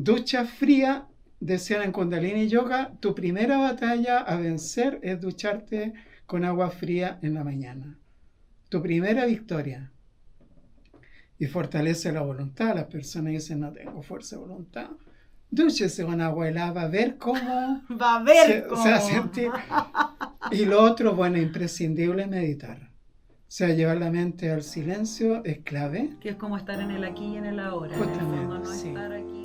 ducha fría, decían en Kundalini Yoga, tu primera batalla a vencer es ducharte con agua fría en la mañana. Tu primera victoria. Y fortalece la voluntad. Las personas dicen, no tengo fuerza de voluntad. Dúchese con agua helada, va a ver cómo Va a ver se va a sentir. Y lo otro, bueno, imprescindible, meditar. O sea, llevar la mente al silencio es clave. Que es como estar en el aquí y en el ahora. En el fondo no Sí. estar aquí.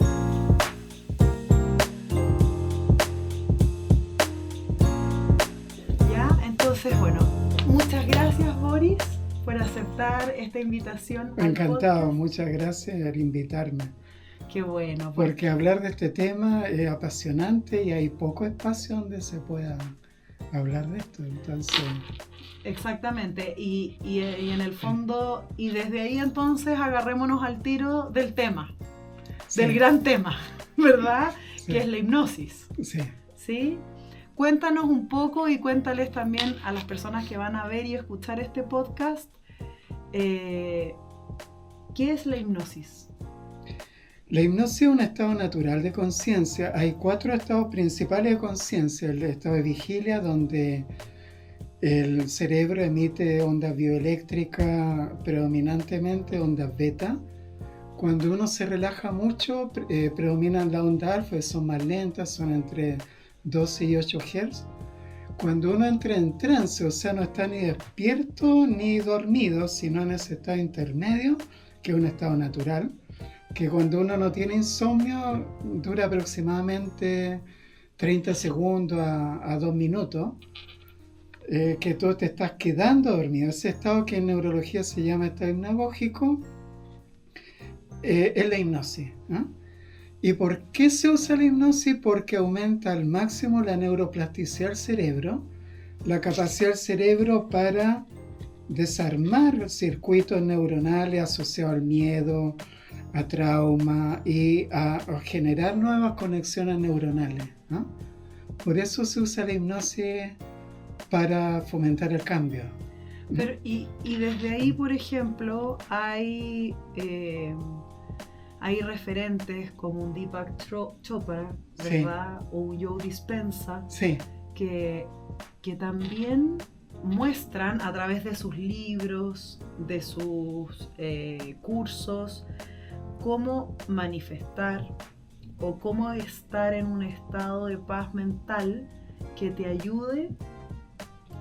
Ya, entonces, bueno, muchas gracias, Boris, por aceptar esta invitación. Encantado, muchas gracias por invitarme. Qué bueno. Porque hablar de este tema es apasionante y hay poco espacio donde se pueda hablar de esto, entonces... Exactamente, y en el fondo, y desde ahí entonces agarrémonos al tiro del tema, del gran tema, ¿verdad? Sí. Que es la hipnosis. Sí. ¿Sí? Cuéntanos un poco y cuéntales también a las personas que van a ver y escuchar este podcast, ¿qué es la hipnosis? La hipnosis es un estado natural de conciencia. Hay 4 estados principales de conciencia. El estado de vigilia, donde el cerebro emite ondas bioeléctricas, predominantemente ondas beta. Cuando uno se relaja mucho, predominan las ondas alfa, que son más lentas, son entre 12 y 8 Hz. Cuando uno entra en trance, o sea, no está ni despierto ni dormido, sino en ese estado intermedio, que es un estado natural, que cuando uno no tiene insomnio dura aproximadamente 30 segundos a 2 minutos, que tú te estás quedando dormido. Ese estado que en neurología se llama estado hipnagógico, es la hipnosis, ¿no? ¿Y por qué se usa la hipnosis? Porque aumenta al máximo la neuroplasticidad del cerebro, la capacidad del cerebro para desarmar circuitos neuronales asociados al miedo, a trauma y a generar nuevas conexiones neuronales, ¿no? Por eso se usa la hipnosis para fomentar el cambio. Pero, y desde ahí, por ejemplo, hay referentes como un Deepak Chopra, ¿verdad? Sí. O un Joe Dispenza, sí. que también muestran a través de sus libros, de sus cursos, cómo manifestar o cómo estar en un estado de paz mental que te ayude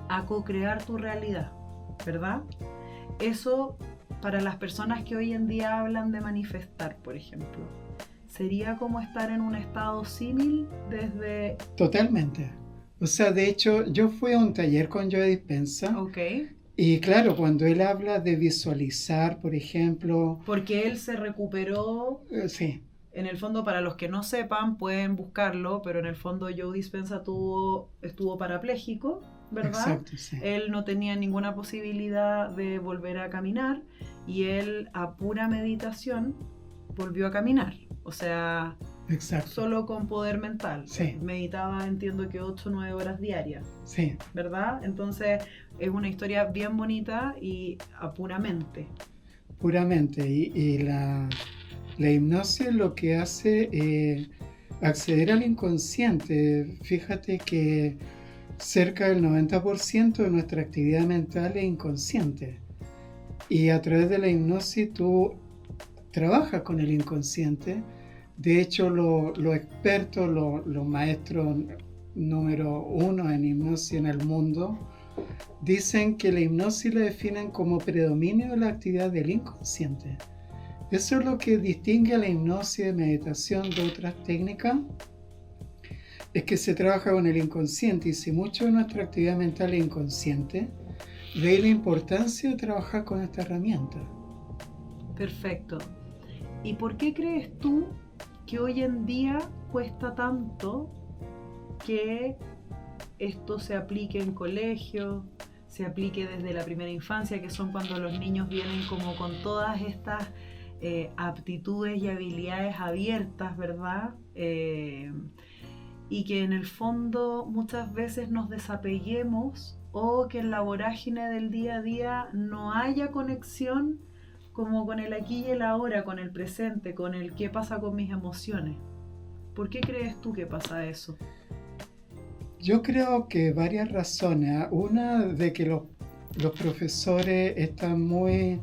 a co-crear tu realidad, ¿verdad? Eso, para las personas que hoy en día hablan de manifestar, por ejemplo, ¿sería como estar en un estado símil desde...? Totalmente. O sea, de hecho, yo fui a un taller con Joe Dispenza. Okay. Y claro, cuando él habla de visualizar, por ejemplo... Porque él se recuperó... sí. En el fondo, para los que no sepan, pueden buscarlo, pero en el fondo Joe Dispenza estuvo parapléjico, ¿verdad? Exacto, sí. Él no tenía ninguna posibilidad de volver a caminar y él, a pura meditación, volvió a caminar. O sea, exacto, solo con poder mental. Sí. Meditaba, entiendo que 8 o 9 horas diarias. Sí. ¿Verdad? Entonces, es una historia bien bonita y a pura mente. Puramente. Y la hipnosis lo que hace es acceder al inconsciente. Fíjate que cerca del 90% de nuestra actividad mental es inconsciente. Y a través de la hipnosis tú trabajas con el inconsciente. De hecho, los expertos, los maestros número 1 en hipnosis en el mundo, dicen que la hipnosis la definen como predominio de la actividad del inconsciente. Eso es lo que distingue a la hipnosis de meditación de otras técnicas, es que se trabaja con el inconsciente, y si mucho de nuestra actividad mental es inconsciente, de ahí la importancia de trabajar con esta herramienta. Perfecto. ¿Y por qué crees tú que hoy en día cuesta tanto que esto se aplique en colegio, se aplique desde la primera infancia, que son cuando los niños vienen como con todas estas aptitudes y habilidades abiertas, ¿verdad? Y que en el fondo muchas veces nos desapeguemos o que en la vorágine del día a día no haya conexión como con el aquí y el ahora, con el presente, con el qué pasa con mis emociones? ¿Por qué crees tú que pasa eso? Yo creo que varias razones. Una de que los profesores están muy,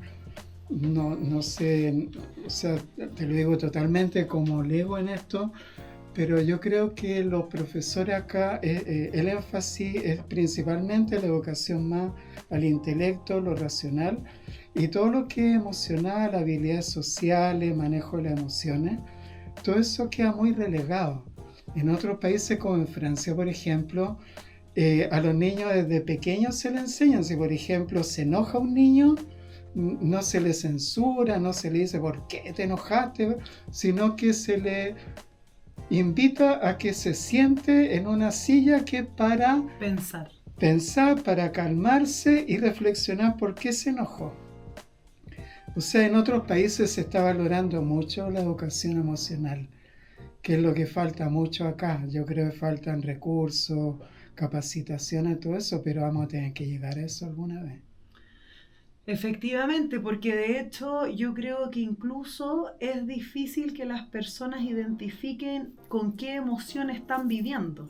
no sé, o sea, te lo digo totalmente como lego en esto, pero yo creo que los profesores acá, el énfasis es principalmente la educación más al intelecto, lo racional, y todo lo que es emocional, habilidades sociales, manejo de las emociones, todo eso queda muy relegado. En otros países como en Francia, por ejemplo, a los niños desde pequeños se les enseñan. Si por ejemplo se enoja un niño, no se le censura, no se le dice por qué te enojaste, sino que se le invita a que se siente en una silla que para pensar, para calmarse y reflexionar por qué se enojó. O sea, en otros países se está valorando mucho la educación emocional, que es lo que falta mucho acá. Yo creo que faltan recursos, capacitaciones, todo eso, pero vamos a tener que llegar a eso alguna vez. Efectivamente, porque de hecho yo creo que incluso es difícil que las personas identifiquen con qué emoción están viviendo.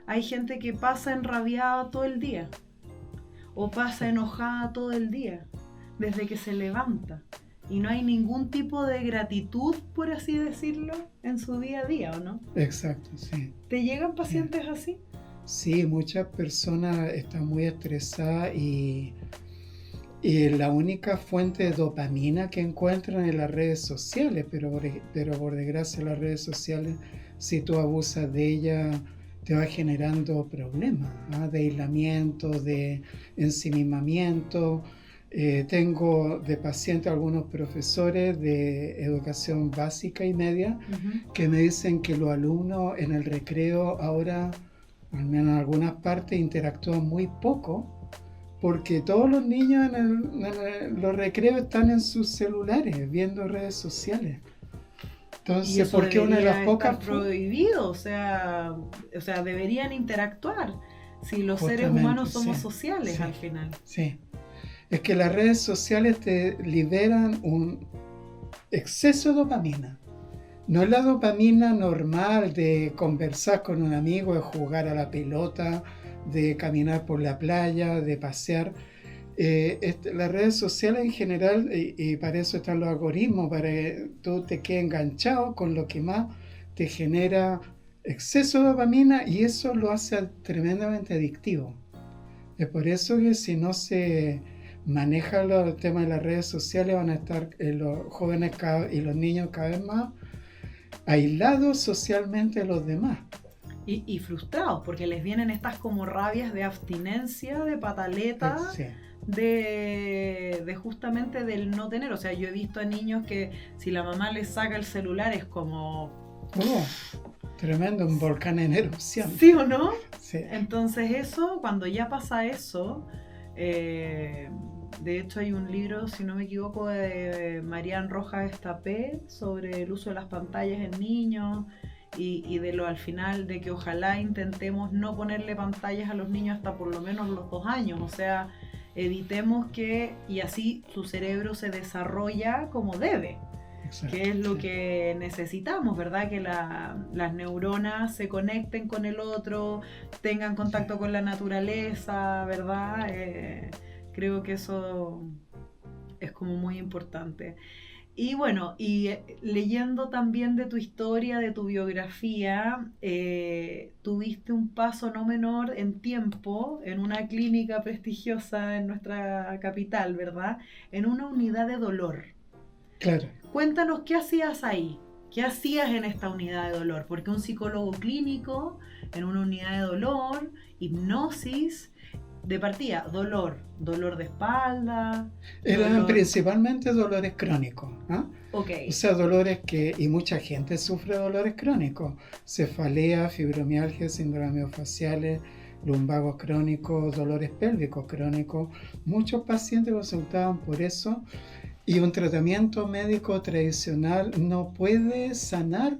Hay gente que pasa enrabiada todo el día o pasa enojada todo el día, desde que se levanta. Y no hay ningún tipo de gratitud, por así decirlo, en su día a día, ¿o no? Exacto, sí. ¿Te llegan pacientes así? Sí, muchas personas están muy estresadas y la única fuente de dopamina que encuentran en las redes sociales, pero por desgracia las redes sociales, si tú abusas de ellas, te va generando problemas, de aislamiento, de ensimismamiento. Tengo de paciente algunos profesores de educación básica y media que me dicen que los alumnos en el recreo ahora, al menos en algunas partes, interactúan muy poco porque todos los niños en los recreos están en sus celulares viendo redes sociales. Entonces, porque una de las pocas prohibido, o sea, deberían interactuar si los seres humanos somos sociales al final. Sí. Es que las redes sociales te liberan un exceso de dopamina. No es la dopamina normal de conversar con un amigo, de jugar a la pelota, de caminar por la playa, de pasear. Las redes sociales en general, y para eso están los algoritmos, para que tú te quedes enganchado con lo que más te genera exceso de dopamina, y eso lo hace tremendamente adictivo. Es por eso que si no se maneja el tema de las redes sociales, van a estar los jóvenes y los niños cada vez más aislados socialmente de los demás. Y frustrados, porque les vienen estas como rabias de abstinencia, de pataleta, sí. de justamente del no tener. O sea, yo he visto a niños que si la mamá les saca el celular es como... tremendo, un volcán en erupción. ¿Sí o no? Sí. Entonces eso, cuando ya pasa eso... de hecho hay un libro, si no me equivoco, de Marian Rojas Estapé sobre el uso de las pantallas en niños y de lo al final de que ojalá intentemos no ponerle pantallas a los niños hasta por lo menos los 2 años, o sea, evitemos que, y así su cerebro se desarrolla como debe. Exacto, que es lo que necesitamos, ¿verdad? Que las neuronas se conecten con el otro, tengan contacto con la naturaleza, ¿verdad? Creo que eso es como muy importante. Y bueno, y leyendo también de tu historia, de tu biografía, tuviste un paso no menor en tiempo en una clínica prestigiosa en nuestra capital, ¿verdad? En una unidad de dolor. Claro. Cuéntanos, ¿qué hacías ahí? ¿Qué hacías en esta unidad de dolor? Porque un psicólogo clínico en una unidad de dolor, hipnosis, de partida, dolor de espalda. Eran principalmente dolores crónicos. Okay. O sea, dolores y mucha gente sufre dolores crónicos. Cefalea, fibromialgia, síndrome miofasciales, lumbagos crónicos, dolores pélvicos crónicos. Muchos pacientes consultaban por eso. Y un tratamiento médico tradicional no puede sanar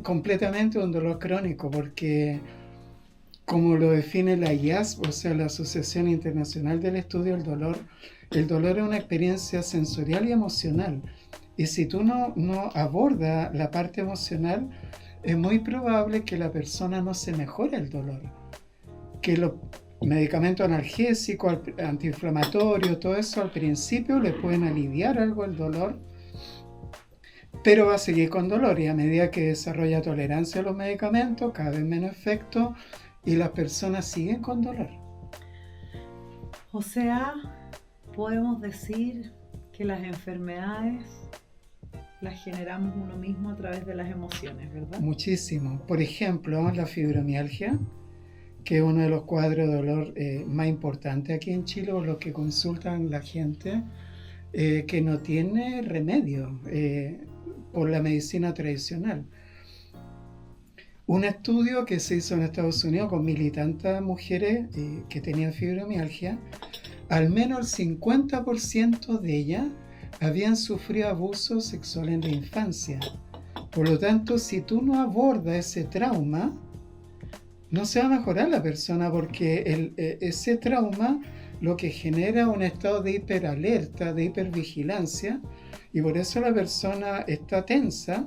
completamente un dolor crónico, porque como lo define la IASP, o sea, la Asociación Internacional del Estudio del Dolor, el dolor es una experiencia sensorial y emocional, Y si tú no abordas la parte emocional, es muy probable que la persona no se mejore el dolor. Que los medicamentos analgésicos, antiinflamatorios, todo eso al principio le pueden aliviar algo el dolor, pero va a seguir con dolor, y a medida que desarrolla tolerancia a los medicamentos, cada vez menos efecto y las personas siguen con dolor. O sea, podemos decir que las enfermedades las generamos uno mismo a través de las emociones, ¿verdad? Muchísimo. Por ejemplo, la fibromialgia, que es uno de los cuadros de dolor más importantes aquí en Chile, o lo que consultan la gente, que no tiene remedio por la medicina tradicional. Un estudio que se hizo en Estados Unidos con 1.000 y tantas mujeres que tenían fibromialgia, al menos el 50% de ellas habían sufrido abuso sexual en la infancia. Por lo tanto, si tú no abordas ese trauma, no se va a mejorar la persona, porque ese trauma lo que genera un estado de hiperalerta, de hipervigilancia, y por eso la persona está tensa,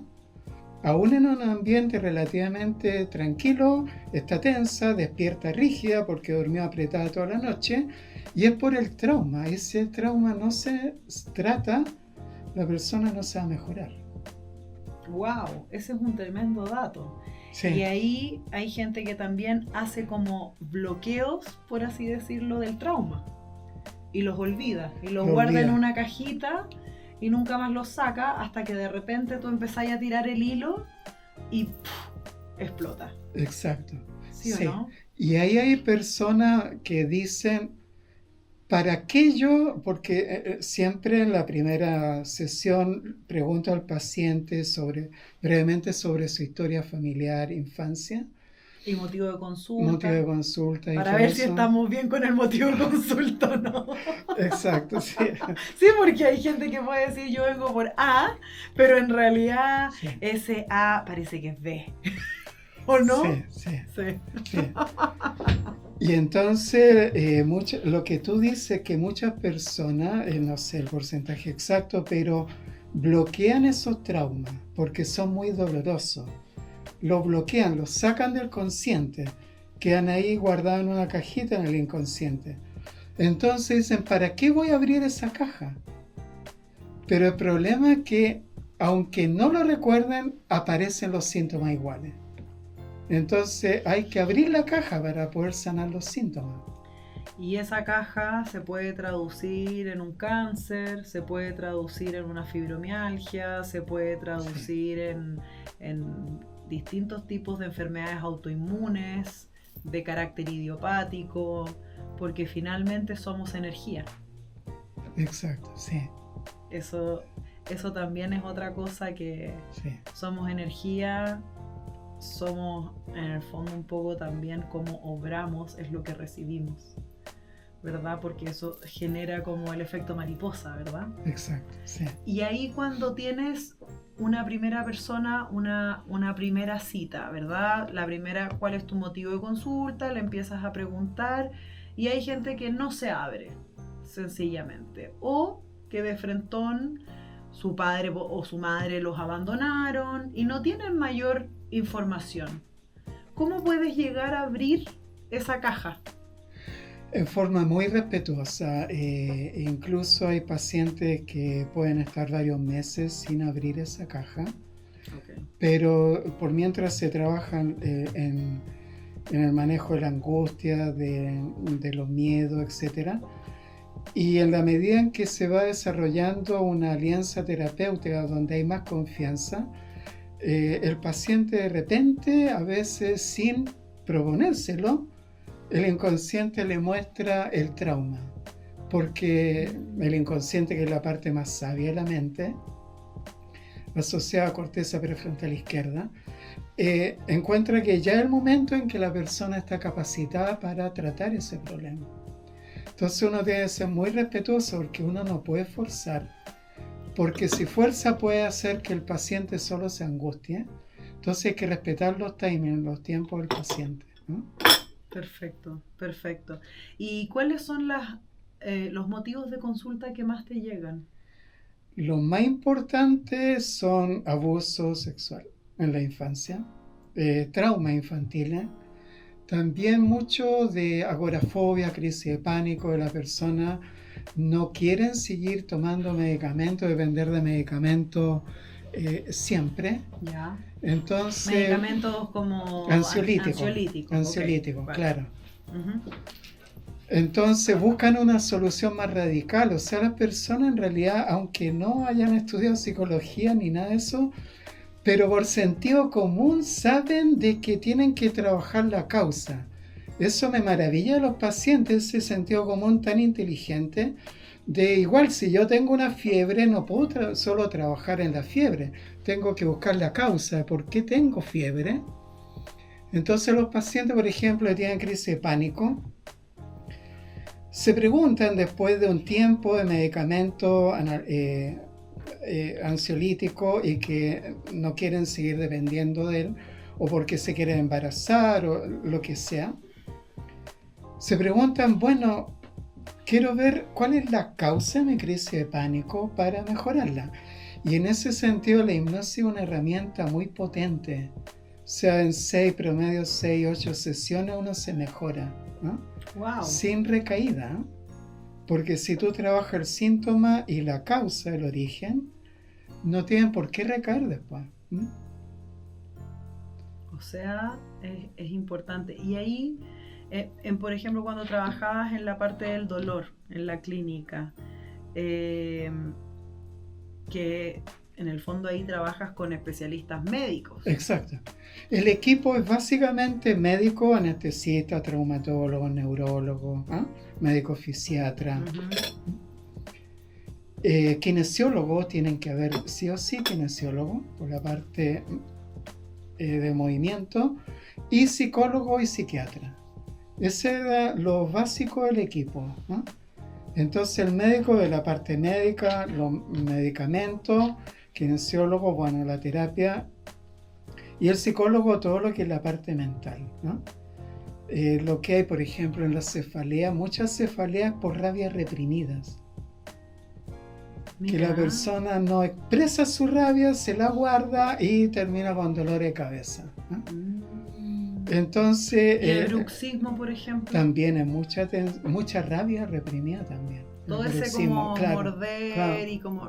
aún en un ambiente relativamente tranquilo, está tensa, despierta rígida porque durmió apretada toda la noche, y es por el trauma. Y si el trauma no se trata, la persona no se va a mejorar. ¡Wow! Ese es un tremendo dato. Sí. Y ahí hay gente que también hace como bloqueos, por así decirlo, del trauma. Y los olvida. Y los guarda en una cajita y nunca más los saca, hasta que de repente tú empezás a tirar el hilo y explota. Exacto. ¿Sí o no? Y ahí hay personas que dicen, ¿para qué yo? Porque siempre en la primera sesión pregunto al paciente brevemente sobre su historia familiar, infancia. Y motivo de consulta. Motivo de consulta. Para ver si estamos bien con el motivo de consulta o no. Exacto, sí. Sí, porque hay gente que puede decir yo vengo por A, pero en realidad sí, ese A parece que es B. ¿O no? Sí. Y entonces, lo que tú dices, que muchas personas, no sé el porcentaje exacto, pero bloquean esos traumas porque son muy dolorosos. Los bloquean, los sacan del consciente, quedan ahí guardados en una cajita en el inconsciente. Entonces dicen, ¿para qué voy a abrir esa caja? Pero el problema es que, aunque no lo recuerden, aparecen los síntomas iguales. Entonces hay que abrir la caja para poder sanar los síntomas. Y esa caja se puede traducir en un cáncer, se puede traducir en una fibromialgia, se puede traducir en distintos tipos de enfermedades autoinmunes, de carácter idiopático, porque finalmente somos energía. Exacto, sí. Eso también es otra cosa, que somos energía. Somos en el fondo un poco también como obramos, es lo que recibimos, ¿verdad? Porque eso genera como el efecto mariposa, ¿verdad? Exacto, sí. Y ahí cuando tienes una primera persona, una primera cita, ¿verdad? La primera, ¿cuál es tu motivo de consulta? Le empiezas a preguntar y hay gente que no se abre, sencillamente, o que de frentón su padre o su madre los abandonaron y no tienen mayor información. ¿Cómo puedes llegar a abrir esa caja? En forma muy respetuosa. Incluso hay pacientes que pueden estar varios meses sin abrir esa caja. Okay. Pero por mientras se trabajan en el manejo de la angustia, de los miedos, etc. Y en la medida en que se va desarrollando una alianza terapéutica donde hay más confianza, el paciente de repente, a veces sin proponérselo, el inconsciente le muestra el trauma, porque el inconsciente, que es la parte más sabia de la mente, asociada a corteza prefrontal izquierda, encuentra que ya es el momento en que la persona está capacitada para tratar ese problema. Entonces uno tiene que ser muy respetuoso, porque uno no puede forzar, porque si fuerza puede hacer que el paciente solo se angustie. Entonces hay que respetar los timings, los tiempos del paciente, ¿no? Perfecto. ¿Y cuáles son los motivos de consulta que más te llegan? Lo más importante son abuso sexual en la infancia, traumas infantiles, también mucho de agorafobia, crisis de pánico de la persona. No quieren seguir tomando medicamentos, depender de medicamentos siempre. Ya. Entonces, Medicamentos como ansiolíticos, vale. claro. Uh-huh. Entonces buscan una solución más radical. O sea, las personas en realidad, aunque no hayan estudiado psicología ni nada de eso, pero por sentido común saben de que tienen que trabajar la causa. Eso me maravilla de los pacientes, ese sentido común tan inteligente, de igual si yo tengo una fiebre no puedo solo trabajar en la fiebre, tengo que buscar la causa de por qué tengo fiebre. Entonces los pacientes, por ejemplo, que tienen crisis de pánico, se preguntan después de un tiempo de medicamento ansiolítico y que no quieren seguir dependiendo de él, o porque se quieren embarazar o lo que sea, se preguntan, bueno, quiero ver cuál es la causa de mi crisis de pánico para mejorarla. Y en ese sentido la hipnosis es una herramienta muy potente. O sea, en 6, 8 sesiones uno se mejora, ¿no? Wow. Sin recaída, ¿eh? Porque si tú trabajas el síntoma y la causa, el origen, no tienen por qué recaer después. O sea, es importante. Y ahí, por ejemplo, cuando trabajabas en la parte del dolor, en la clínica, que en el fondo ahí trabajas con especialistas médicos. Exacto. El equipo es básicamente médico, anestesista, traumatólogo, neurólogo, médico fisiatra. Uh-huh. Kinesiólogos, tienen que haber sí o sí kinesiólogo por la parte de movimiento, y psicólogo y psiquiatra. Ese era lo básico del equipo, ¿no? Entonces el médico de la parte médica, los medicamentos, kinesiólogo, bueno, la terapia, y el psicólogo todo lo que es la parte mental, ¿no? Lo que hay, por ejemplo, en la cefalea, muchas cefaleas por rabias reprimidas. Mira. Que la persona no expresa su rabia, se la guarda y termina con dolor de cabeza, ¿no? Entonces, ¿y el bruxismo, por ejemplo? También es mucha rabia reprimida también. Todo ese como morder y como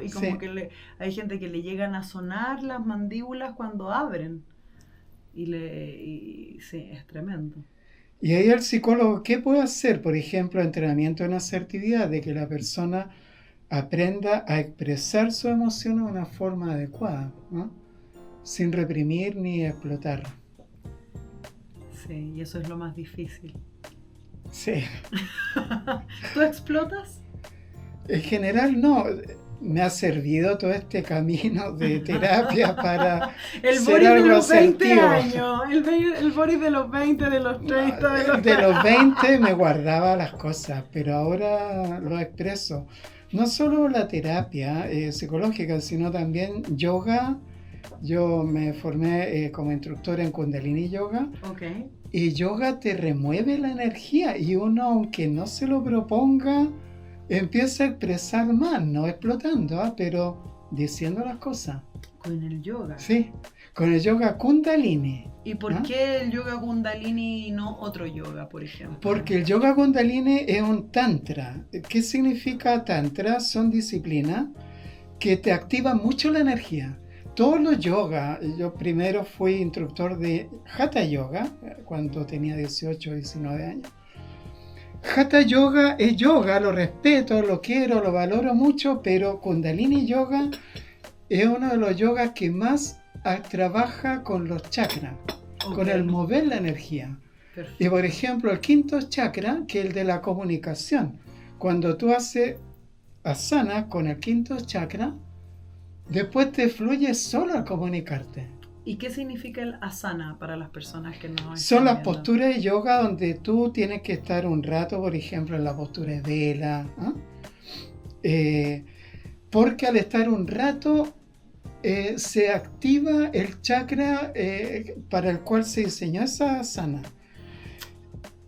sí. Que hay gente que le llegan a sonar las mandíbulas cuando abren. Y sí, es tremendo. Y ahí el psicólogo, ¿qué puede hacer? Por ejemplo, entrenamiento en asertividad, de que la persona aprenda a expresar su emoción de una forma adecuada, ¿no? Sin reprimir ni explotar. Sí, y eso es lo más difícil. Sí. ¿Tú explotas? En general no. Me ha servido todo este camino de terapia para el ser algo de los 20 años, el Boris de los 20, de los 30, de los 20 me guardaba las cosas, pero ahora lo expreso. No solo la terapia psicológica, sino también yoga. Yo me formé como instructor en Kundalini Yoga. Okay. Y yoga te remueve la energía y uno, aunque no se lo proponga, empieza a expresar más, no explotando, pero diciendo las cosas. ¿Con el yoga? Sí, con el yoga Kundalini. ¿Y por qué el yoga Kundalini y no otro yoga, por ejemplo? Porque el yoga Kundalini es un tantra. ¿Qué significa tantra? Son disciplinas que te activan mucho la energía. Todos los yoga, yo primero fui instructor de Hatha Yoga cuando tenía 18 o 19 años. Hatha Yoga es yoga, lo respeto, lo quiero, lo valoro mucho, pero Kundalini Yoga es uno de los yogas que más trabaja con los chakras, con el mover la energía. Perfecto. Y por ejemplo, el quinto chakra, que es el de la comunicación. Cuando tú haces asana con el quinto chakra, después te fluye solo al comunicarte. ¿Y qué significa el asana para las personas que no Son las posturas de yoga donde tú tienes que estar un rato, por ejemplo, en la postura de vela. Porque al estar un rato se activa el chakra para el cual se diseñó esa asana.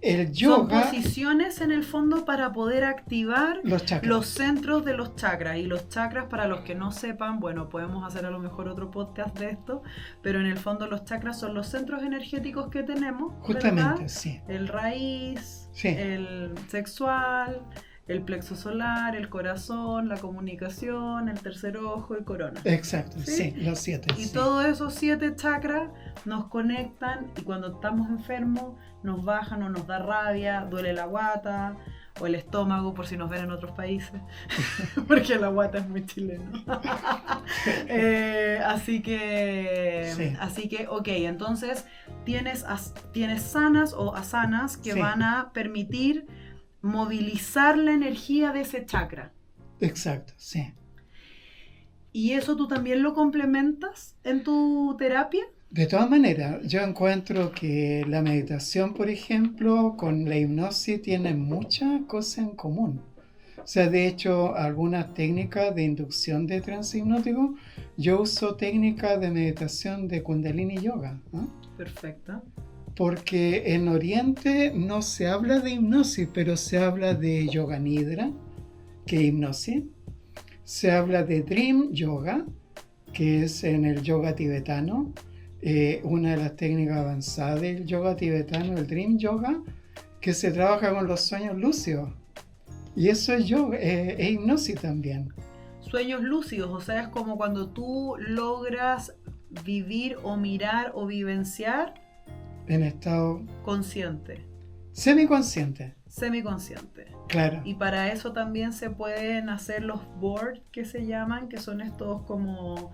El Son yoga, posiciones en el fondo para poder activar los chakras. los centros de los chakras. Y los chakras, para los que no sepan, bueno, podemos hacer a lo mejor otro podcast de esto, pero en el fondo los chakras son los centros energéticos que tenemos, Justamente, ¿verdad? sí. El raíz, Sí. el sexual, el plexo solar, el corazón, la comunicación, el tercer ojo y corona. Exacto, ¿Sí? sí, los 7. Y sí. todos esos 7 chakras nos conectan y cuando estamos enfermos nos bajan o nos da rabia, duele la guata o el estómago por si nos ven en otros países, porque la guata es muy chileno. Así que, ok, entonces tienes sanas o asanas que Sí. van a permitir movilizar la energía de ese chakra. Exacto, sí. ¿Y eso tú también lo complementas en tu terapia? De todas maneras, yo encuentro que la meditación, por ejemplo, con la hipnosis tiene muchas cosas en común. O sea, de hecho, algunas técnicas de inducción de trance hipnótico, yo uso técnicas de meditación de Kundalini Yoga, ¿no? Perfecto. Porque en Oriente no se habla de hipnosis, pero se habla de Yoga Nidra, que es hipnosis. Se habla de Dream Yoga, que es en el yoga tibetano. Una de las técnicas avanzadas del yoga tibetano, el Dream Yoga, que se trabaja con los sueños lúcidos. Y eso es yoga, es hipnosis también. Sueños lúcidos, o sea, es como cuando tú logras vivir o mirar o vivenciar En estado consciente, semiconsciente, semiconsciente. claro. Y para eso también se pueden hacer los boards que se llaman, que son estos como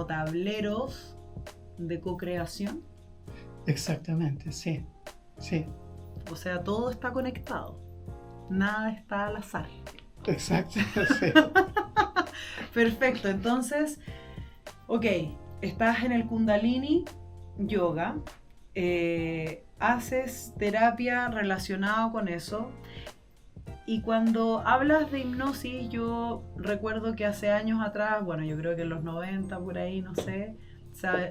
tableros de co-creación. Exactamente, sí, sí, O sea, todo está conectado. Nada está al azar. exacto, sí. Perfecto, entonces, ok, estás en el Kundalini Yoga, haces terapia relacionada con eso. Y cuando hablas de hipnosis, yo recuerdo que hace años atrás, bueno, yo creo que en los 90 por ahí, no sé,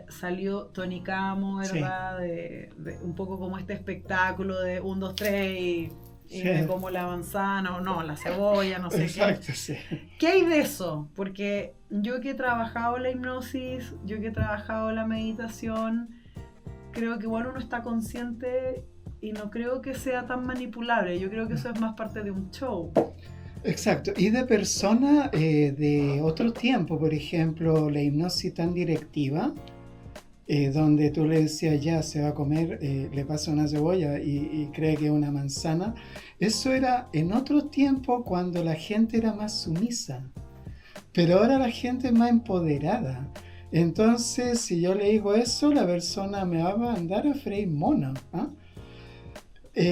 salió Tony Camo, ¿verdad? De un poco como este espectáculo de 1, 2, 3 y Sí. me como la manzana o no, la cebolla, no sé Exacto, qué. sí. ¿Qué hay de eso? Porque yo que he trabajado la hipnosis, yo que he trabajado la meditación, creo que igual uno está consciente y no creo que sea tan manipulable. Yo creo que eso es más parte de un show. Exacto. Y de personas de otro tiempo, por ejemplo, la hipnosis tan directiva, donde tú le decías ya se va a comer, le pasa una cebolla y cree que es una manzana. Eso era en otro tiempo cuando la gente era más sumisa, pero ahora la gente es más empoderada. Entonces, si yo le digo eso, la persona me va a mandar a freír mono, ¿ah?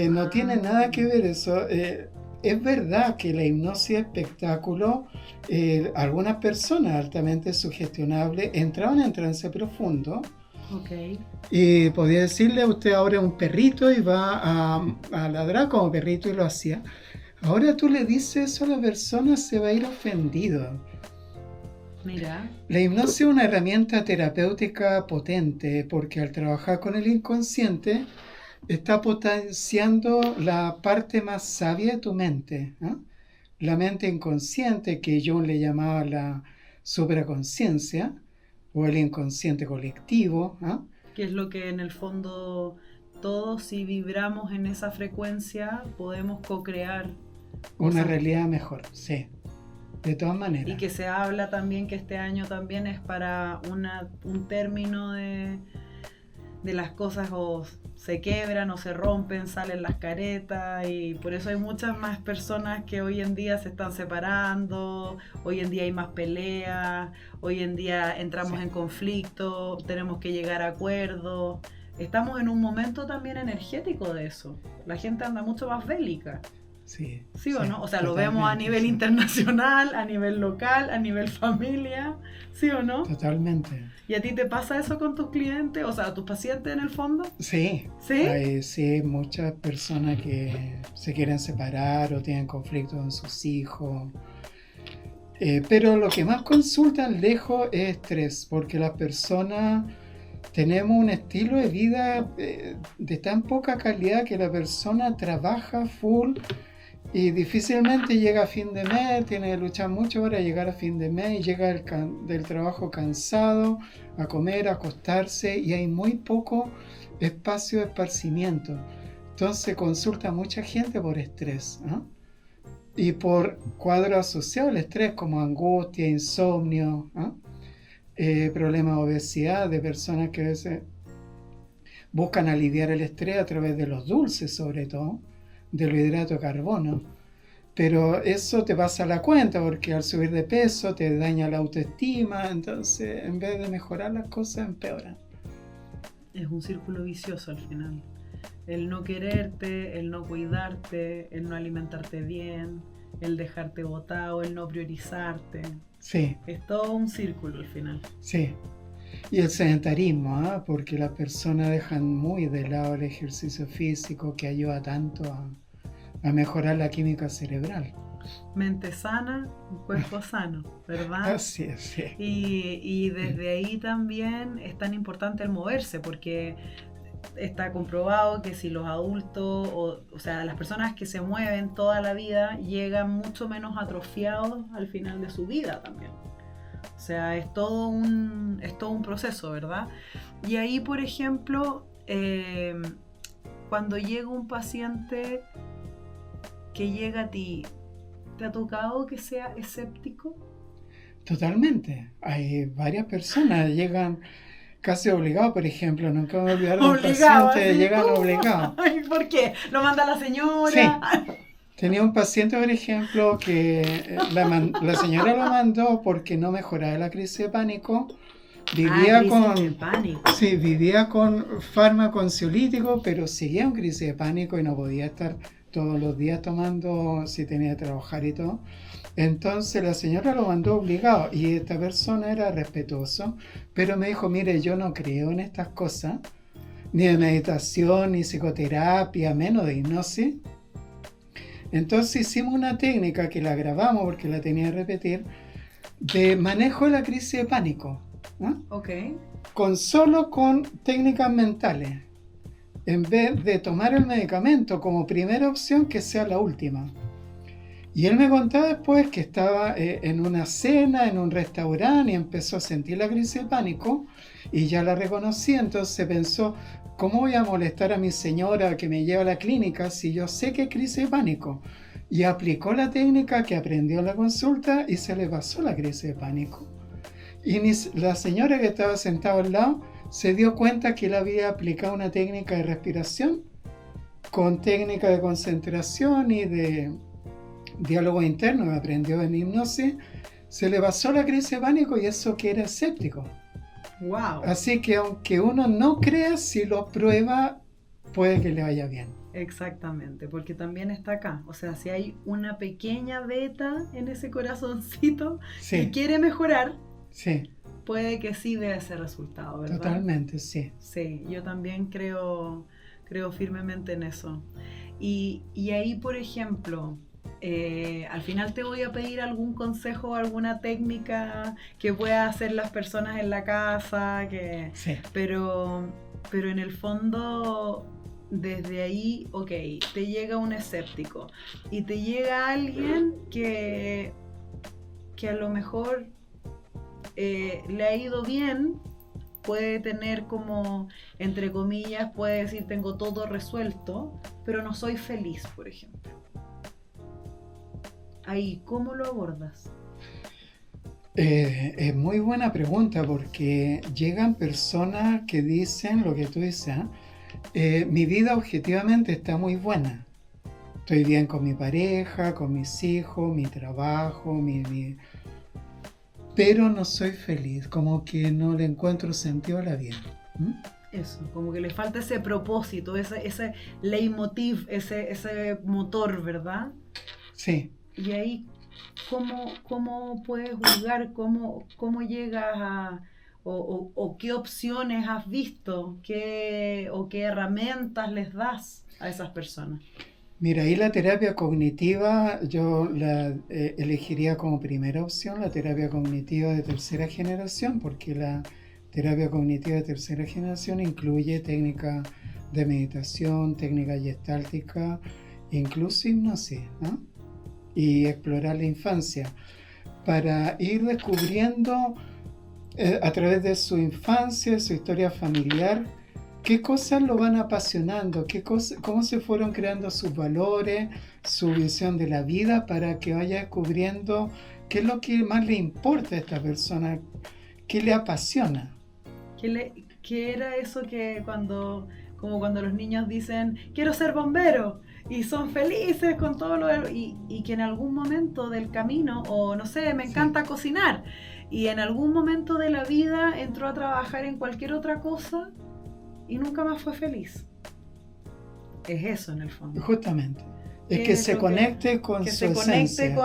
No tiene nada que ver eso. Es verdad que la hipnosis espectáculo, algunas personas altamente sugestionables entraban en trance profundo. Ok. Y podía decirle a usted ahora un perrito y va a ladrar como perrito y lo hacía. Ahora tú le dices eso a la persona, se va a ir ofendido. Mira. La hipnosis es una herramienta terapéutica potente porque al trabajar con el inconsciente está potenciando la parte más sabia de tu mente, ¿eh? La mente inconsciente, que Jung le llamaba la supraconciencia o el inconsciente colectivo, ¿eh? Que es lo que en el fondo todos, si vibramos en esa frecuencia, podemos co-crear Una cosas. realidad mejor, sí, de todas maneras. Y que se habla también que este año también es para un término de las cosas o se quebran o se rompen, salen las caretas y por eso hay muchas más personas que hoy en día se están separando, hoy en día hay más peleas, hoy en día entramos en conflicto, tenemos que llegar a acuerdos. Estamos en un momento también energético de eso. La gente anda mucho más bélica. Sí, ¿Sí o no? O sea, lo totalmente, vemos a nivel sí. internacional, a nivel local, a nivel familia. ¿Sí o no? Totalmente. ¿Y a ti te pasa eso con tus clientes? O sea, tus pacientes en el fondo. Sí, ¿Sí? hay sí, muchas personas que se quieren separar o tienen conflictos con sus hijos. Pero lo que más consultan lejos es estrés, porque las personas tenemos un estilo de vida de tan poca calidad que la persona trabaja full y difícilmente llega a fin de mes, tiene que luchar mucho para llegar a fin de mes y llega del trabajo cansado a comer, a acostarse y hay muy poco espacio de esparcimiento. Entonces consulta a mucha gente por estrés, ¿no? Y por cuadros asociados al estrés como angustia, insomnio, ¿no? Problemas de obesidad, de personas que a veces buscan aliviar el estrés a través de los dulces, sobre todo, de los hidratos de carbono. Pero eso te pasa la cuenta porque al subir de peso te daña la autoestima, entonces en vez de mejorar las cosas empeoran. Es un círculo vicioso al final. El no quererte, el no cuidarte, el no alimentarte bien, el dejarte botado, el no priorizarte. Sí. Es todo un círculo al final. Sí. Y el sedentarismo, ¿eh? Porque las personas dejan muy de lado el ejercicio físico que ayuda tanto a mejorar la química cerebral. Mente sana, cuerpo sano, ¿verdad? Así es, sí. Y desde ahí también es tan importante el moverse, porque está comprobado que si los adultos, o sea, las personas que se mueven toda la vida, llegan mucho menos atrofiados al final de su vida también. O sea, es todo un proceso, ¿verdad? Y ahí, por ejemplo, cuando llega un paciente que llega a ti, ¿te ha tocado que sea escéptico? Totalmente. Hay varias personas, llegan casi obligados, por ejemplo, nunca me voy a olvidar de un paciente, ¿sí? llegan obligados. ¿Por qué? ¿Lo manda la señora? Sí. Tenía un paciente, por ejemplo, que la señora lo mandó porque no mejoraba la crisis de pánico. Vivía vivía con fármaco ansiolítico, pero seguía en crisis de pánico y no podía estar todos los días tomando si tenía que trabajar y todo. Entonces la señora lo mandó obligado y esta persona era respetuoso, pero me dijo, mire, yo no creo en estas cosas, ni de meditación, ni psicoterapia, menos de hipnosis. Entonces hicimos una técnica que la grabamos porque la tenía que repetir, de manejo de la crisis de pánico, ¿no? Okay. Solo con técnicas mentales, en vez de tomar el medicamento como primera opción, que sea la última. Y él me contaba después que estaba en una cena, en un restaurante, y empezó a sentir la crisis de pánico, y ya la reconocí, entonces pensó, ¿cómo voy a molestar a mi señora que me lleva a la clínica si yo sé que es crisis de pánico? Y aplicó la técnica que aprendió en la consulta y se le pasó la crisis de pánico. Y la señora que estaba sentada al lado se dio cuenta que él había aplicado una técnica de respiración con técnica de concentración y de diálogo interno que aprendió en hipnosis. Se le pasó la crisis de pánico y eso que era escéptico. Wow. Así que aunque uno no crea, si lo prueba, puede que le vaya bien. Exactamente, porque también está acá. O sea, si hay una pequeña beta en ese corazoncito que quiere mejorar, puede que sí dé ese resultado, ¿verdad? Totalmente, sí. Sí, yo también creo firmemente en eso. Y ahí, por ejemplo, al final te voy a pedir algún consejo, alguna técnica que puedan hacer las personas en la casa, pero en el fondo, desde ahí, ok, te llega un escéptico y te llega alguien que a lo mejor le ha ido bien, puede tener como, entre comillas, puede decir tengo todo resuelto, pero no soy feliz, por ejemplo. Ahí, ¿cómo lo abordas? Es muy buena pregunta porque llegan personas que dicen lo que tú dices, mi vida objetivamente está muy buena. Estoy bien con mi pareja, con mis hijos, mi trabajo, pero no soy feliz, como que no le encuentro sentido a la vida. Eso, como que le falta ese propósito, ese leitmotiv, ese motor, ¿verdad? Sí. Y ahí, ¿cómo puedes juzgar? ¿Cómo llegas a...? O qué opciones has visto? ¿O qué herramientas les das a esas personas? Mira, ahí la terapia cognitiva yo la elegiría como primera opción, la terapia cognitiva de tercera generación, porque la terapia cognitiva de tercera generación incluye técnicas de meditación, técnicas gestálticas, incluso hipnosis, ¿no? Y explorar la infancia para ir descubriendo a través de su infancia, su historia familiar, qué cosas lo van apasionando, cómo se fueron creando sus valores, su visión de la vida, para que vaya descubriendo qué es lo que más le importa a esta persona, qué le apasiona. ¿Qué era eso que como cuando los niños dicen, quiero ser bombero? Y son felices con todo y que en algún momento del camino, o no sé, me encanta cocinar, y en algún momento de la vida entró a trabajar en cualquier otra cosa y nunca más fue feliz. Es eso en el fondo. Justamente. Es que se conecte con su esencia.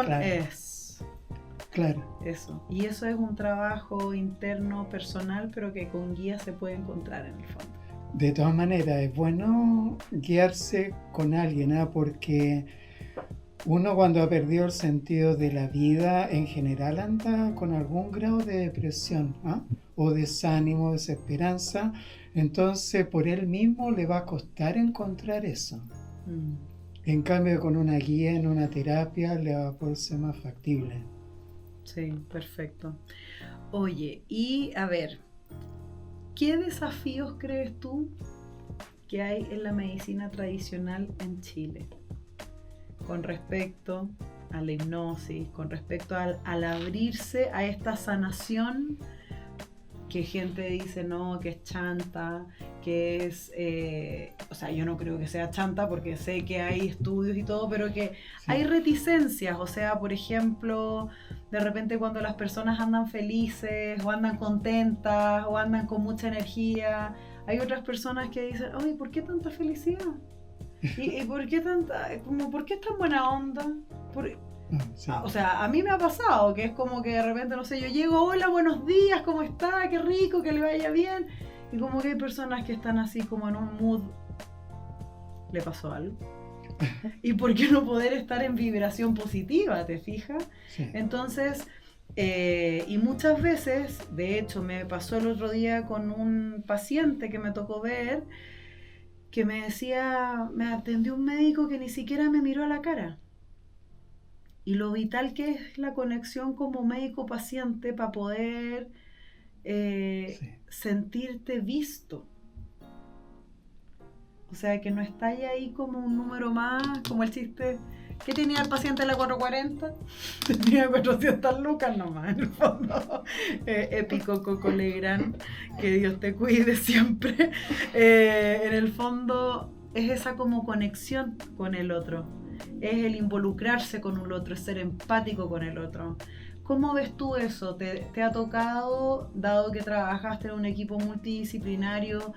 Claro. Eso. Y eso es un trabajo interno, personal, pero que con guía se puede encontrar en el fondo. De todas maneras, es bueno guiarse con alguien, ¿eh? Porque uno cuando ha perdido el sentido de la vida en general anda con algún grado de depresión, ¿eh? O desánimo, desesperanza. Entonces por él mismo le va a costar encontrar eso. En cambio con una guía en una terapia le va a poder ser más factible. Sí, perfecto. Oye, y a ver, ¿qué desafíos crees tú que hay en la medicina tradicional en Chile con respecto a la hipnosis, con respecto al abrirse a esta sanación que gente dice no, que es chanta, que es, o sea, yo no creo que sea chanta porque sé que hay estudios y todo, pero que hay reticencias, o sea, por ejemplo, de repente cuando las personas andan felices o andan contentas o andan con mucha energía, hay otras personas que dicen, oye, ¿por qué tanta felicidad? ¿Y por qué por qué es tan buena onda? O sea, a mí me ha pasado que es como que de repente, no sé, yo llego, hola, buenos días, ¿cómo está? Qué rico, que le vaya bien. Y como que hay personas que están así como en un mood, ¿le pasó algo? ¿Y por qué no poder estar en vibración positiva, te fijas? Sí. Entonces, y muchas veces, de hecho, me pasó el otro día con un paciente que me tocó ver, que me decía, me atendió un médico que ni siquiera me miró a la cara. Y lo vital que es la conexión como médico-paciente para poder sentirte visto. O sea, que no estáis ahí como un número más, como el chiste. ¿Qué tenía el paciente en la 440? Tenía 400 lucas nomás, en el fondo. Épico Coco Legrand, que Dios te cuide siempre. En el fondo es esa como conexión con el otro. Es el involucrarse con el otro, es ser empático con el otro. ¿Cómo ves tú eso? ¿Te ha tocado, dado que trabajaste en un equipo multidisciplinario,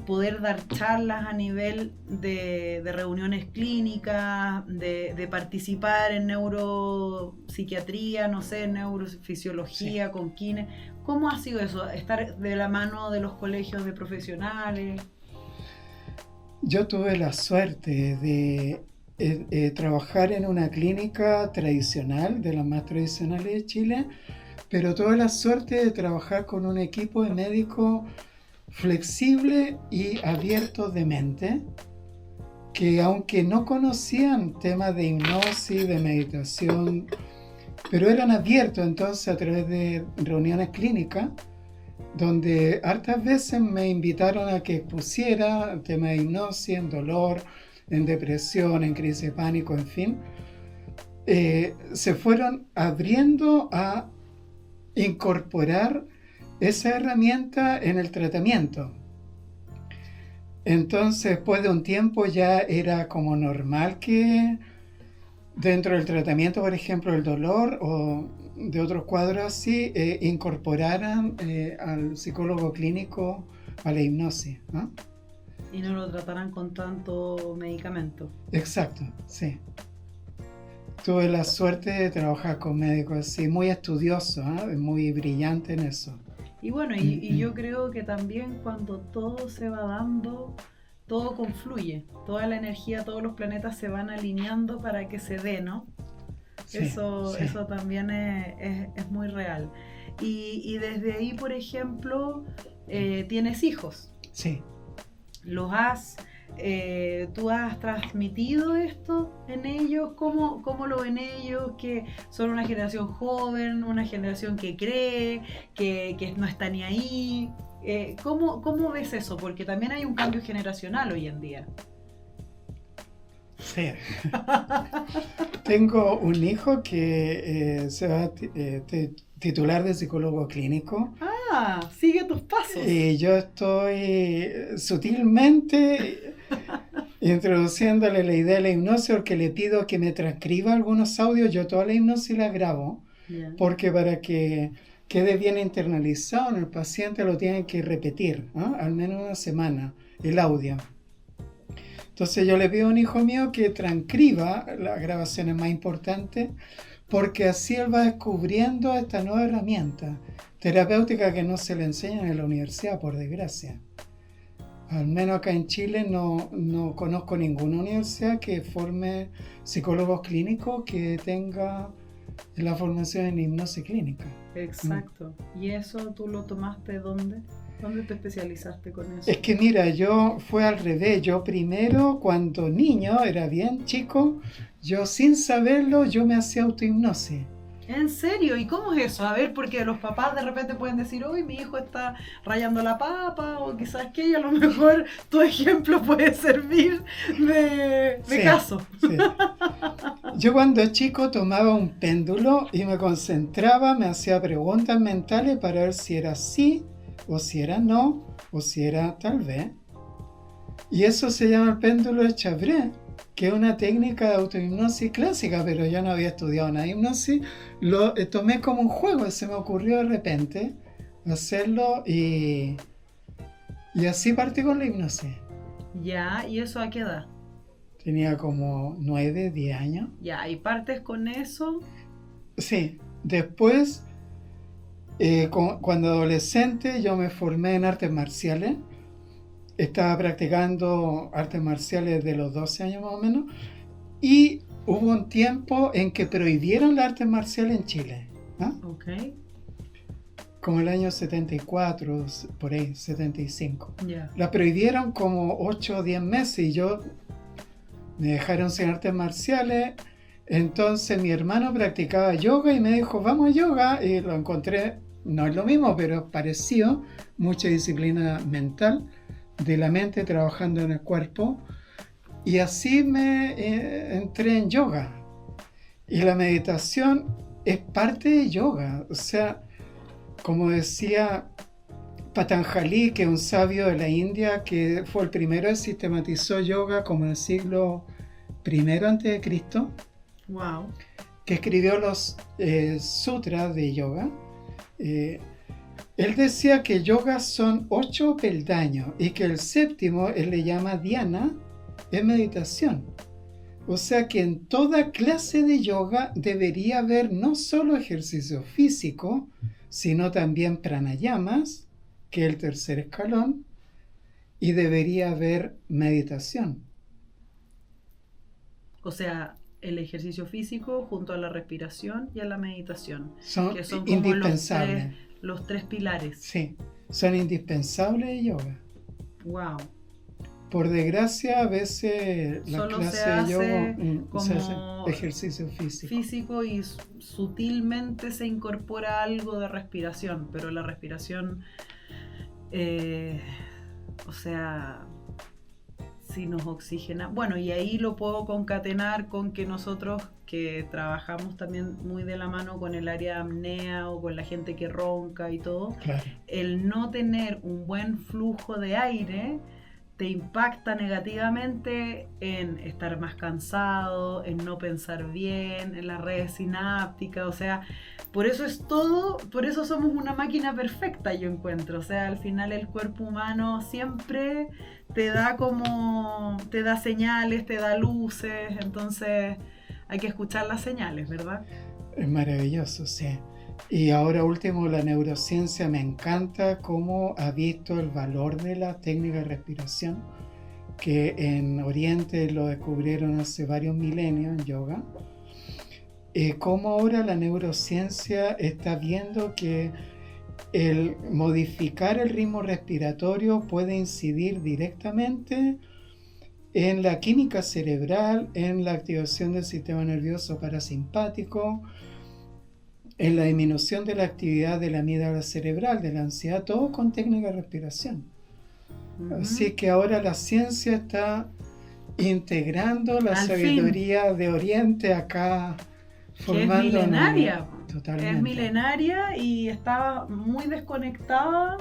poder dar charlas a nivel de reuniones clínicas, de participar en neuropsiquiatría, no sé, neurofisiología, con kine? ¿Cómo ha sido eso? ¿Estar de la mano de los colegios de profesionales? Yo tuve la suerte de trabajar en una clínica tradicional, de las más tradicionales de Chile, pero tuve la suerte de trabajar con un equipo de médicos flexible y abierto de mente, que aunque no conocían temas de hipnosis, de meditación, pero eran abiertos entonces a través de reuniones clínicas, donde hartas veces me invitaron a que expusiera temas de hipnosis, en dolor, en depresión, en crisis de pánico, en fin. Se fueron abriendo a incorporar esa herramienta en el tratamiento. Entonces, después de un tiempo ya era como normal que dentro del tratamiento, por ejemplo, el dolor o de otros cuadros así, incorporaran al psicólogo clínico a la hipnosis, ¿no? Y no lo trataran con tanto medicamento. Exacto, sí. Tuve la suerte de trabajar con médicos así, muy estudiosos, muy brillantes en eso. Y bueno, y yo creo que también cuando todo se va dando, todo confluye, toda la energía, todos los planetas se van alineando para que se dé, ¿no? Sí, eso también es muy real. Y desde ahí, por ejemplo, tienes hijos. Sí. ¿Tú has transmitido esto en ellos? ¿Cómo lo ven ellos? Que son una generación joven, una generación que cree, que no está ni ahí. ¿Cómo ves eso? Porque también hay un cambio generacional hoy en día. Sí. Tengo un hijo que se va a titular de psicólogo clínico. Sigue tus pasos. Y yo estoy sutilmente introduciéndole la idea de la hipnosis, porque le pido que me transcriba algunos audios. Yo toda la hipnosis la grabo, porque para que quede bien internalizado en el paciente lo tienen que repetir, ¿no? Al menos una semana el audio. Entonces yo le pido a un hijo mío que transcriba las grabaciones más importantes, porque así él va descubriendo esta nueva herramienta terapéutica que no se le enseña en la universidad, por desgracia. Al menos acá en Chile no conozco ninguna universidad que forme psicólogos clínicos que tenga la formación en hipnosis clínica. Exacto. ¿Y eso tú lo tomaste dónde? ¿Dónde te especializaste con eso? Es que mira, fue al revés. Yo primero, cuando niño, era bien chico, yo sin saberlo, yo me hacía autohipnosis. ¿En serio? ¿Y cómo es eso? A ver, porque los papás de repente pueden decir, hoy mi hijo está rayando la papa, o quizás que y a lo mejor tu ejemplo puede servir de caso. Sí. Yo cuando chico tomaba un péndulo y me concentraba, me hacía preguntas mentales para ver si era sí, o si era no, o si era tal vez. Y eso se llama el péndulo de Chabret, que es una técnica de autohipnosis clásica, pero yo no había estudiado nada de hipnosis. Lo tomé como un juego, se me ocurrió de repente hacerlo y así partí con la hipnosis. Ya, ¿y eso a qué edad? Tenía como 9, 10 años. Ya, ¿y partes con eso? Sí, después, cuando adolescente, yo me formé en artes marciales. Estaba practicando artes marciales de los 12 años más o menos. Y hubo un tiempo en que prohibieron las artes marciales en Chile. Ok. Como el año 74, por ahí, 75. Yeah. La prohibieron como 8 o 10 meses y me dejaron sin artes marciales. Entonces mi hermano practicaba yoga y me dijo, vamos a yoga. Y lo encontré, no es lo mismo, pero es parecido. Mucha disciplina mental de la mente trabajando en el cuerpo. Y así me entré en yoga. Y la meditación es parte de yoga. O sea, como decía Patanjali, que es un sabio de la India, que fue el primero que sistematizó yoga como en el siglo I a.C., wow, que escribió los sutras de yoga. Él decía que yoga son 8 peldaños y que el séptimo, él le llama dhyana, es meditación. O sea que en toda clase de yoga debería haber no solo ejercicio físico, sino también pranayamas, que es el tercer escalón, y debería haber meditación. O sea, el ejercicio físico junto a la respiración y a la meditación. Son que son como indispensables. Los tres pilares. Sí, son indispensables de yoga. Wow. Por desgracia, a veces la solo clase se hace de yoga como se hace ejercicio físico. Y sutilmente se incorpora algo de respiración, pero la respiración, o sea, si nos oxigena. Bueno, y ahí lo puedo concatenar con que nosotros que trabajamos también muy de la mano con el área de apnea o con la gente que ronca y todo, Claro. El no tener un buen flujo de aire te impacta negativamente en estar más cansado, en no pensar bien, en las redes sinápticas, o sea, por eso somos una máquina perfecta, yo encuentro, o sea, al final el cuerpo humano siempre te da señales, te da luces, entonces hay que escuchar las señales, ¿verdad? Es maravilloso, sí. Y ahora último, la neurociencia me encanta cómo ha visto el valor de la técnica de respiración, que en Oriente lo descubrieron hace varios milenios en yoga. Cómo ahora la neurociencia está viendo que el modificar el ritmo respiratorio puede incidir directamente en la química cerebral, en la activación del sistema nervioso parasimpático, en la disminución de la actividad de la amígdala cerebral, de la ansiedad, todo con técnica de respiración. Así que ahora la ciencia está integrando la sabiduría de Oriente acá, formando. Es milenaria. Totalmente. Es milenaria y está muy desconectada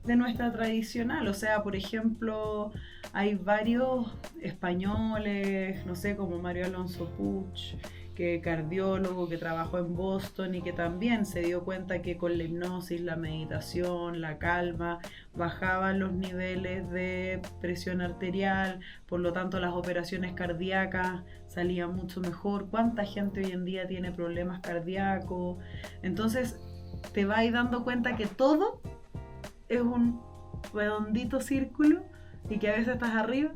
de nuestra tradicional. O sea, por ejemplo, hay varios españoles, no sé, como Mario Alonso Puig, que cardiólogo, que trabajó en Boston y que también se dio cuenta que con la hipnosis, la meditación, la calma, bajaban los niveles de presión arterial, por lo tanto las operaciones cardíacas salían mucho mejor. ¿Cuánta gente hoy en día tiene problemas cardíacos? Entonces te vas dando cuenta que todo es un redondito círculo y que a veces estás arriba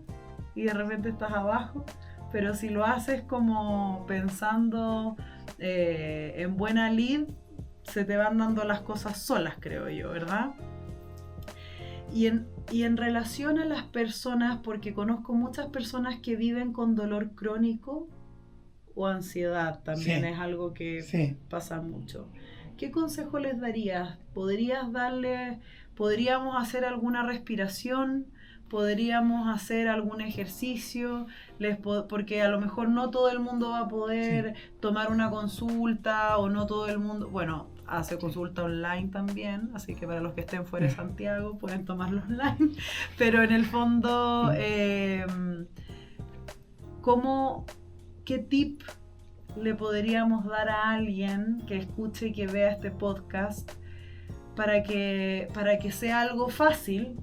y de repente estás abajo. Pero si lo haces como pensando en buena lid, se te van dando las cosas solas, creo yo, ¿verdad? Y en relación a las personas, porque conozco muchas personas que viven con dolor crónico o ansiedad, también es algo que pasa mucho. ¿Qué consejo les darías? ¿Podríamos hacer alguna respiración? ¿Podríamos hacer algún ejercicio? Porque a lo mejor no todo el mundo va a poder tomar una consulta, o no todo el mundo, bueno, hace consulta online también, así que para los que estén fuera de Santiago pueden tomarlo online, pero en el fondo, ¿qué tip le podríamos dar a alguien que escuche y que vea este podcast para que sea algo fácil,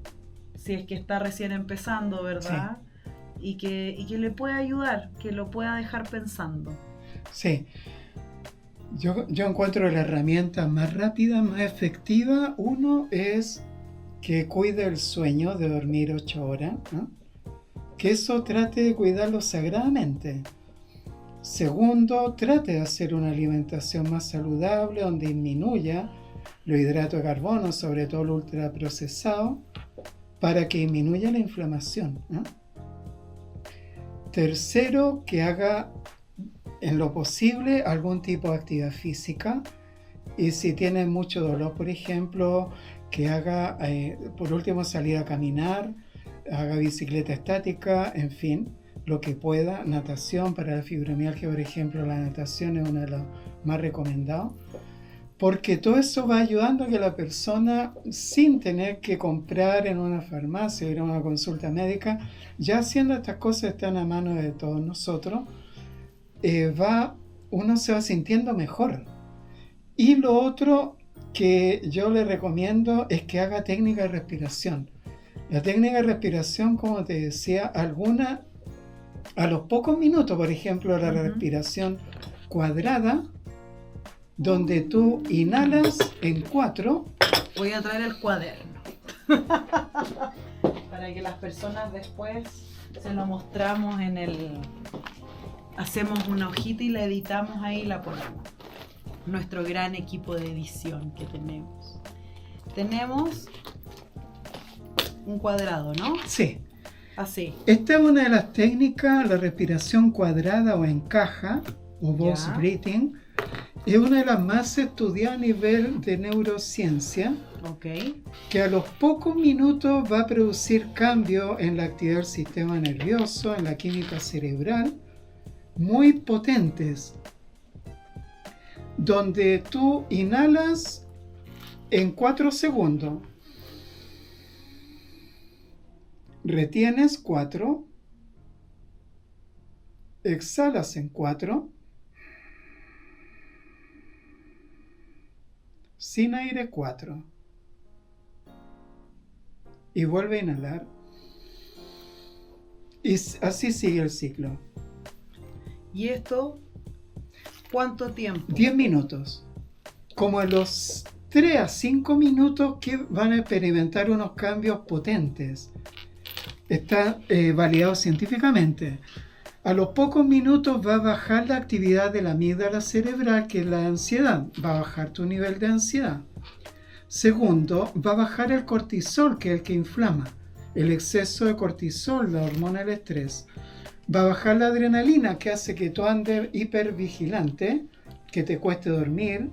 si es que está recién empezando, ¿verdad? Sí. Y que le pueda ayudar, que lo pueda dejar pensando. Sí. Yo encuentro la herramienta más rápida, más efectiva. Uno es que cuide el sueño, de dormir 8 horas, ¿no? Que eso trate de cuidarlo sagradamente. Segundo, trate de hacer una alimentación más saludable, donde disminuya los hidratos de carbono, sobre todo el ultraprocesado, para que disminuya la inflamación, ¿no? Tercero, que haga en lo posible algún tipo de actividad física, y si tiene mucho dolor, por ejemplo, que haga, por último, salir a caminar, haga bicicleta estática, en fin, lo que pueda. Natación para la fibromialgia, por ejemplo, la natación es uno de los más recomendados, porque todo eso va ayudando a que la persona, sin tener que comprar en una farmacia o ir a una consulta médica, ya haciendo estas cosas, están a mano de todos nosotros, uno se va sintiendo mejor. Y lo otro que yo le recomiendo es que haga técnica de respiración. La técnica de respiración, como te decía, a los pocos minutos, por ejemplo, la respiración cuadrada, donde tú inhalas en 4. Voy a traer el cuaderno para que las personas después se lo mostramos hacemos una hojita y la editamos ahí y la ponemos. Nuestro gran equipo de edición que tenemos. Tenemos un cuadrado, ¿no? Sí. Así. Esta es una de las técnicas, la respiración cuadrada o en caja, o box breathing. Es una de las más estudiadas a nivel de neurociencia, que a los pocos minutos va a producir cambios en la actividad del sistema nervioso, en la química cerebral, muy potentes, donde tú inhalas en 4 segundos, retienes 4, exhalas en 4, sin aire 4, y vuelve a inhalar, y así sigue el ciclo. ¿Y esto cuánto tiempo? 10 minutos. Como en los 3 a 5 minutos que van a experimentar unos cambios potentes. Está validado científicamente. A los pocos minutos va a bajar la actividad de la amígdala cerebral, que es la ansiedad. Va a bajar tu nivel de ansiedad. Segundo, va a bajar el cortisol, que es el que inflama. El exceso de cortisol, la hormona del estrés. Va a bajar la adrenalina, que hace que tú andes hipervigilante, que te cueste dormir.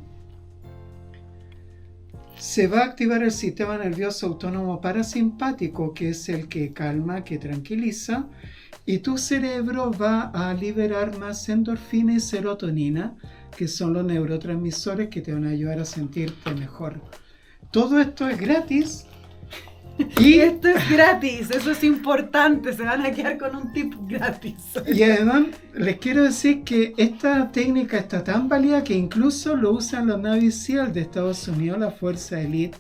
Se va a activar el sistema nervioso autónomo parasimpático, que es el que calma, que tranquiliza, y tu cerebro va a liberar más endorfina y serotonina, que son los neurotransmisores que te van a ayudar a sentirte mejor. Todo esto es gratis. Y esto es gratis, eso es importante, se van a quedar con un tip gratis. Y además les quiero decir que esta técnica está tan válida que incluso lo usan los Navy SEAL de Estados Unidos, la fuerza elite,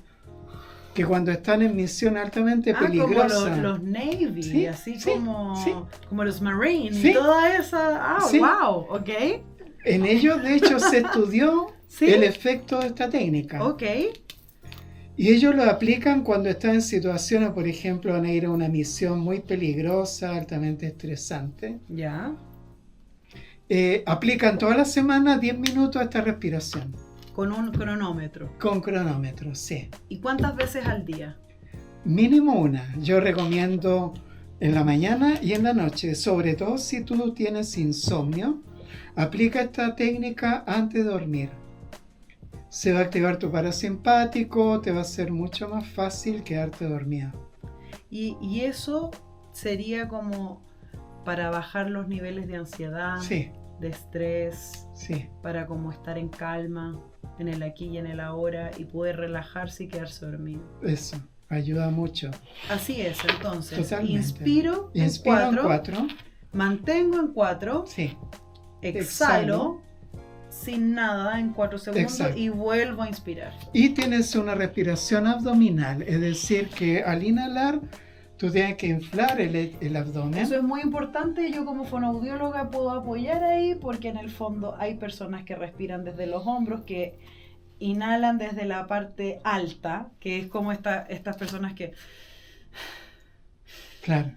que cuando están en misión altamente peligrosa. Como los Navy, sí, así sí, como los Marines, sí, y toda esa. sí. Wow, ok. En ellos, de hecho, se estudió ¿sí? el efecto de esta técnica. Ok. Y ellos lo aplican cuando están en situaciones, por ejemplo, van a ir a una misión muy peligrosa, altamente estresante. Ya. Aplican toda la semana 10 minutos a esta respiración. Con un cronómetro. Con cronómetro, sí. ¿Y cuántas veces al día? Mínimo una. Yo recomiendo en la mañana y en la noche, sobre todo si tú tienes insomnio, aplica esta técnica antes de dormir. Se va a activar tu parasimpático, te va a ser mucho más fácil quedarte dormida. Y eso sería como para bajar los niveles de ansiedad, sí, de estrés, sí, para como estar en calma, en el aquí y en el ahora, y poder relajarse y quedarse dormido. Eso, ayuda mucho. Así es, entonces. Totalmente. Inspiro en 4, mantengo en 4, sí, exhalo sin nada en 4 segundos. Exacto. Y vuelvo a inspirar. Y tienes una respiración abdominal, es decir, que al inhalar tú tienes que inflar el abdomen. Eso es muy importante, yo como fonoaudióloga puedo apoyar ahí, porque en el fondo hay personas que respiran desde los hombros, que inhalan desde la parte alta, que es como estas personas que claro,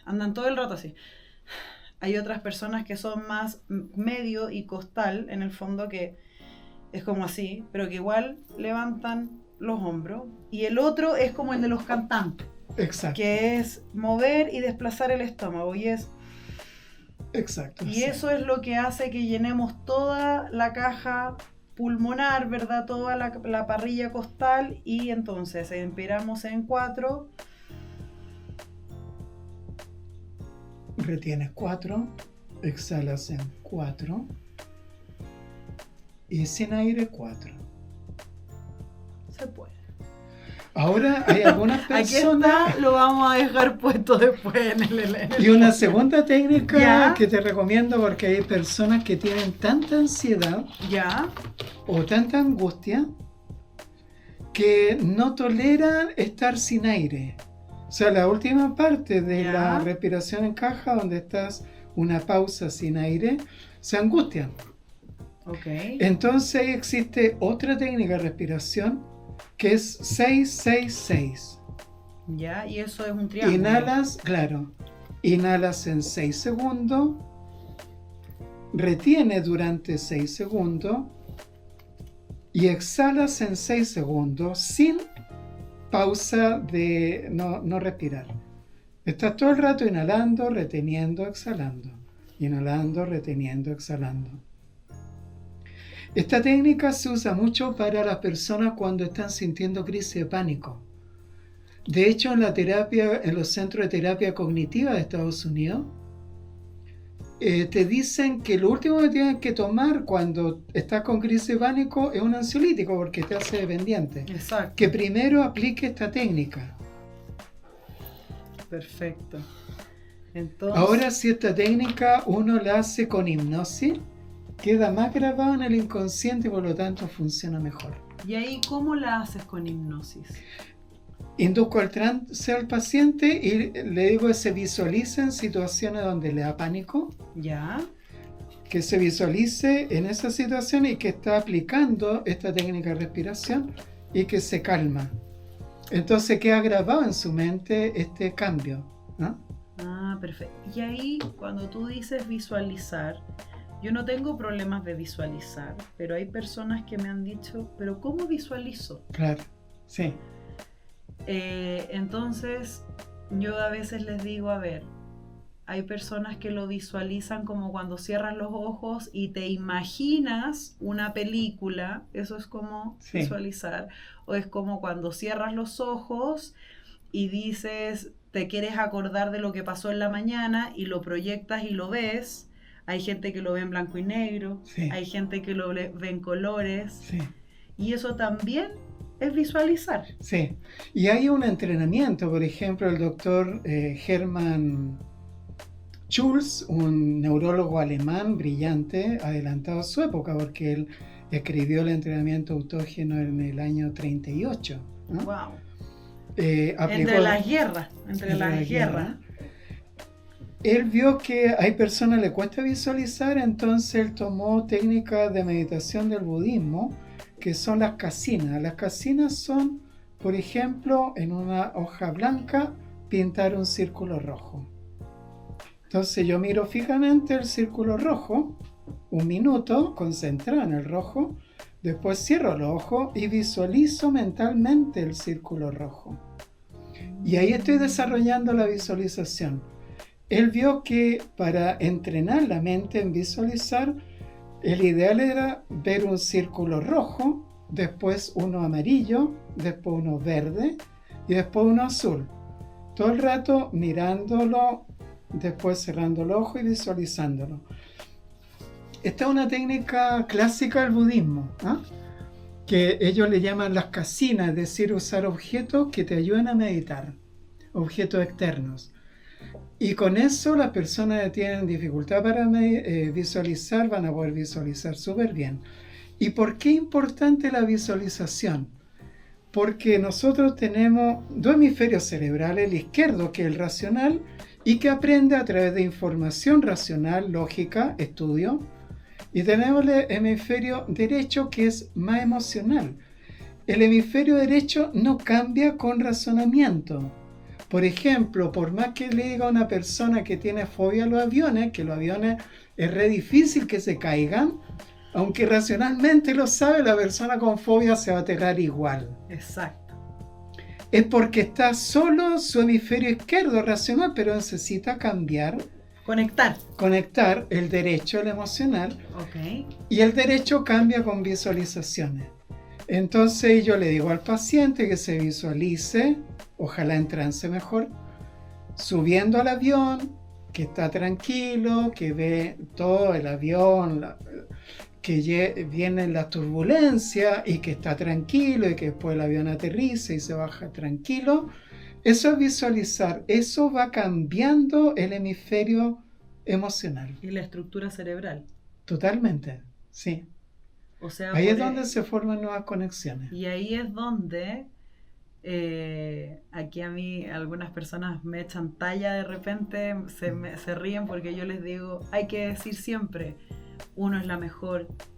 andan todo el rato así. Hay otras personas que son más medio y costal, en el fondo, que es como así, pero que igual levantan los hombros. Y el otro es como el de los cantantes. Exacto. Que es mover y desplazar el estómago. Y es... Exacto. Y eso es lo que hace que llenemos toda la caja pulmonar, ¿verdad? Toda la parrilla costal. Y entonces inspiramos en 4... retienes 4, exhalas en 4 y sin aire 4. Se puede. Ahora hay algunas personas... Aquí está, lo vamos a dejar puesto después en el y una segunda técnica ¿ya? Que te recomiendo, porque hay personas que tienen tanta ansiedad ¿ya? O tanta angustia que no toleran estar sin aire. O sea, la última parte de ¿ya? La respiración en caja, donde estás una pausa sin aire, se angustian. Okay. Entonces existe otra técnica de respiración que es 666. Ya, y eso es un triángulo. Inhalas, claro, inhalas en 6 segundos, retienes durante 6 segundos y exhalas en 6 segundos sin pausa de no respirar. Estás todo el rato inhalando, reteniendo, exhalando. Inhalando, reteniendo, exhalando. Esta técnica se usa mucho para las personas cuando están sintiendo crisis de pánico. De hecho, en la terapia, en los centros de terapia cognitiva de Estados Unidos, te dicen que lo último que tienes que tomar cuando estás con crisis de pánico es un ansiolítico, porque te hace dependiente. Exacto. Que primero aplique esta técnica. Perfecto. Entonces... Ahora, si esta técnica uno la hace con hipnosis, queda más grabado en el inconsciente y por lo tanto funciona mejor. ¿Y ahí cómo la haces con hipnosis? Induzco al trance al paciente y le digo que se visualice en situaciones donde le da pánico. Ya. Que se visualice en esa situación y que está aplicando esta técnica de respiración y que se calma. Entonces queda grabado en su mente este cambio, ¿no? Ah, perfecto. Y ahí, cuando tú dices visualizar, Yo no tengo problemas de visualizar, pero hay personas que me han dicho, pero ¿cómo visualizo? Claro, sí. Entonces, yo a veces les digo, a ver, hay personas que lo visualizan como cuando cierras los ojos y te imaginas una película, eso es como Sí. visualizar, o es como cuando cierras los ojos y dices, te quieres acordar de lo que pasó en la mañana y lo proyectas y lo ves. Hay gente que lo ve en blanco y negro, Sí. hay gente que lo ve en colores, Sí. y eso también es visualizar. Sí. Y hay un entrenamiento, por ejemplo, el doctor Hermann Schulz, un neurólogo alemán brillante, adelantado a su época, porque él escribió el entrenamiento autógeno en el año 38, ¿no? Wow. Aplicó Entre las guerras, Él vio que hay personas que le cuesta visualizar, entonces él tomó técnicas de meditación del budismo, que son las kasinas. Las kasinas son, por ejemplo, en una hoja blanca, pintar un círculo rojo. Entonces yo miro fijamente el círculo rojo, 1 minuto, concentrado en el rojo, después cierro los ojos y visualizo mentalmente el círculo rojo. Y ahí estoy desarrollando la visualización. Él vio que para entrenar la mente en visualizar, el ideal era ver un círculo rojo, después uno amarillo, después uno verde y después uno azul. Todo el rato mirándolo, después cerrando el ojo y visualizándolo. Esta es una técnica clásica del budismo, ¿eh? Que ellos le llaman las kasinas, es decir, usar objetos que te ayuden a meditar, objetos externos. Y con eso las personas que tienen dificultad para visualizar van a poder visualizar súper bien. ¿Y por qué es importante la visualización? Porque nosotros tenemos 2 hemisferios cerebrales, el izquierdo, que es el racional, y que aprende a través de información racional, lógica, estudio, y tenemos el hemisferio derecho, que es más emocional. El hemisferio derecho no cambia con razonamiento. Por ejemplo, por más que le diga a una persona que tiene fobia a los aviones, que los aviones es re difícil que se caigan, aunque racionalmente lo sabe, la persona con fobia se va a aterrar igual. Exacto. Es porque está solo su hemisferio izquierdo racional, pero necesita conectar el derecho, el emocional, Okay. y el derecho cambia con visualizaciones. Entonces yo le digo al paciente que se visualice, ojalá en trance mejor, subiendo al avión, que está tranquilo, que ve todo el avión, que vienen las turbulencias y que está tranquilo y que después el avión aterriza y se baja tranquilo. Eso es visualizar, eso va cambiando el hemisferio emocional. Y la estructura cerebral. Totalmente, sí. O sea, ahí es donde se forman nuevas conexiones. Y ahí es donde aquí a mí algunas personas me echan talla de repente, se ríen porque yo les digo, hay que decir siempre, uno es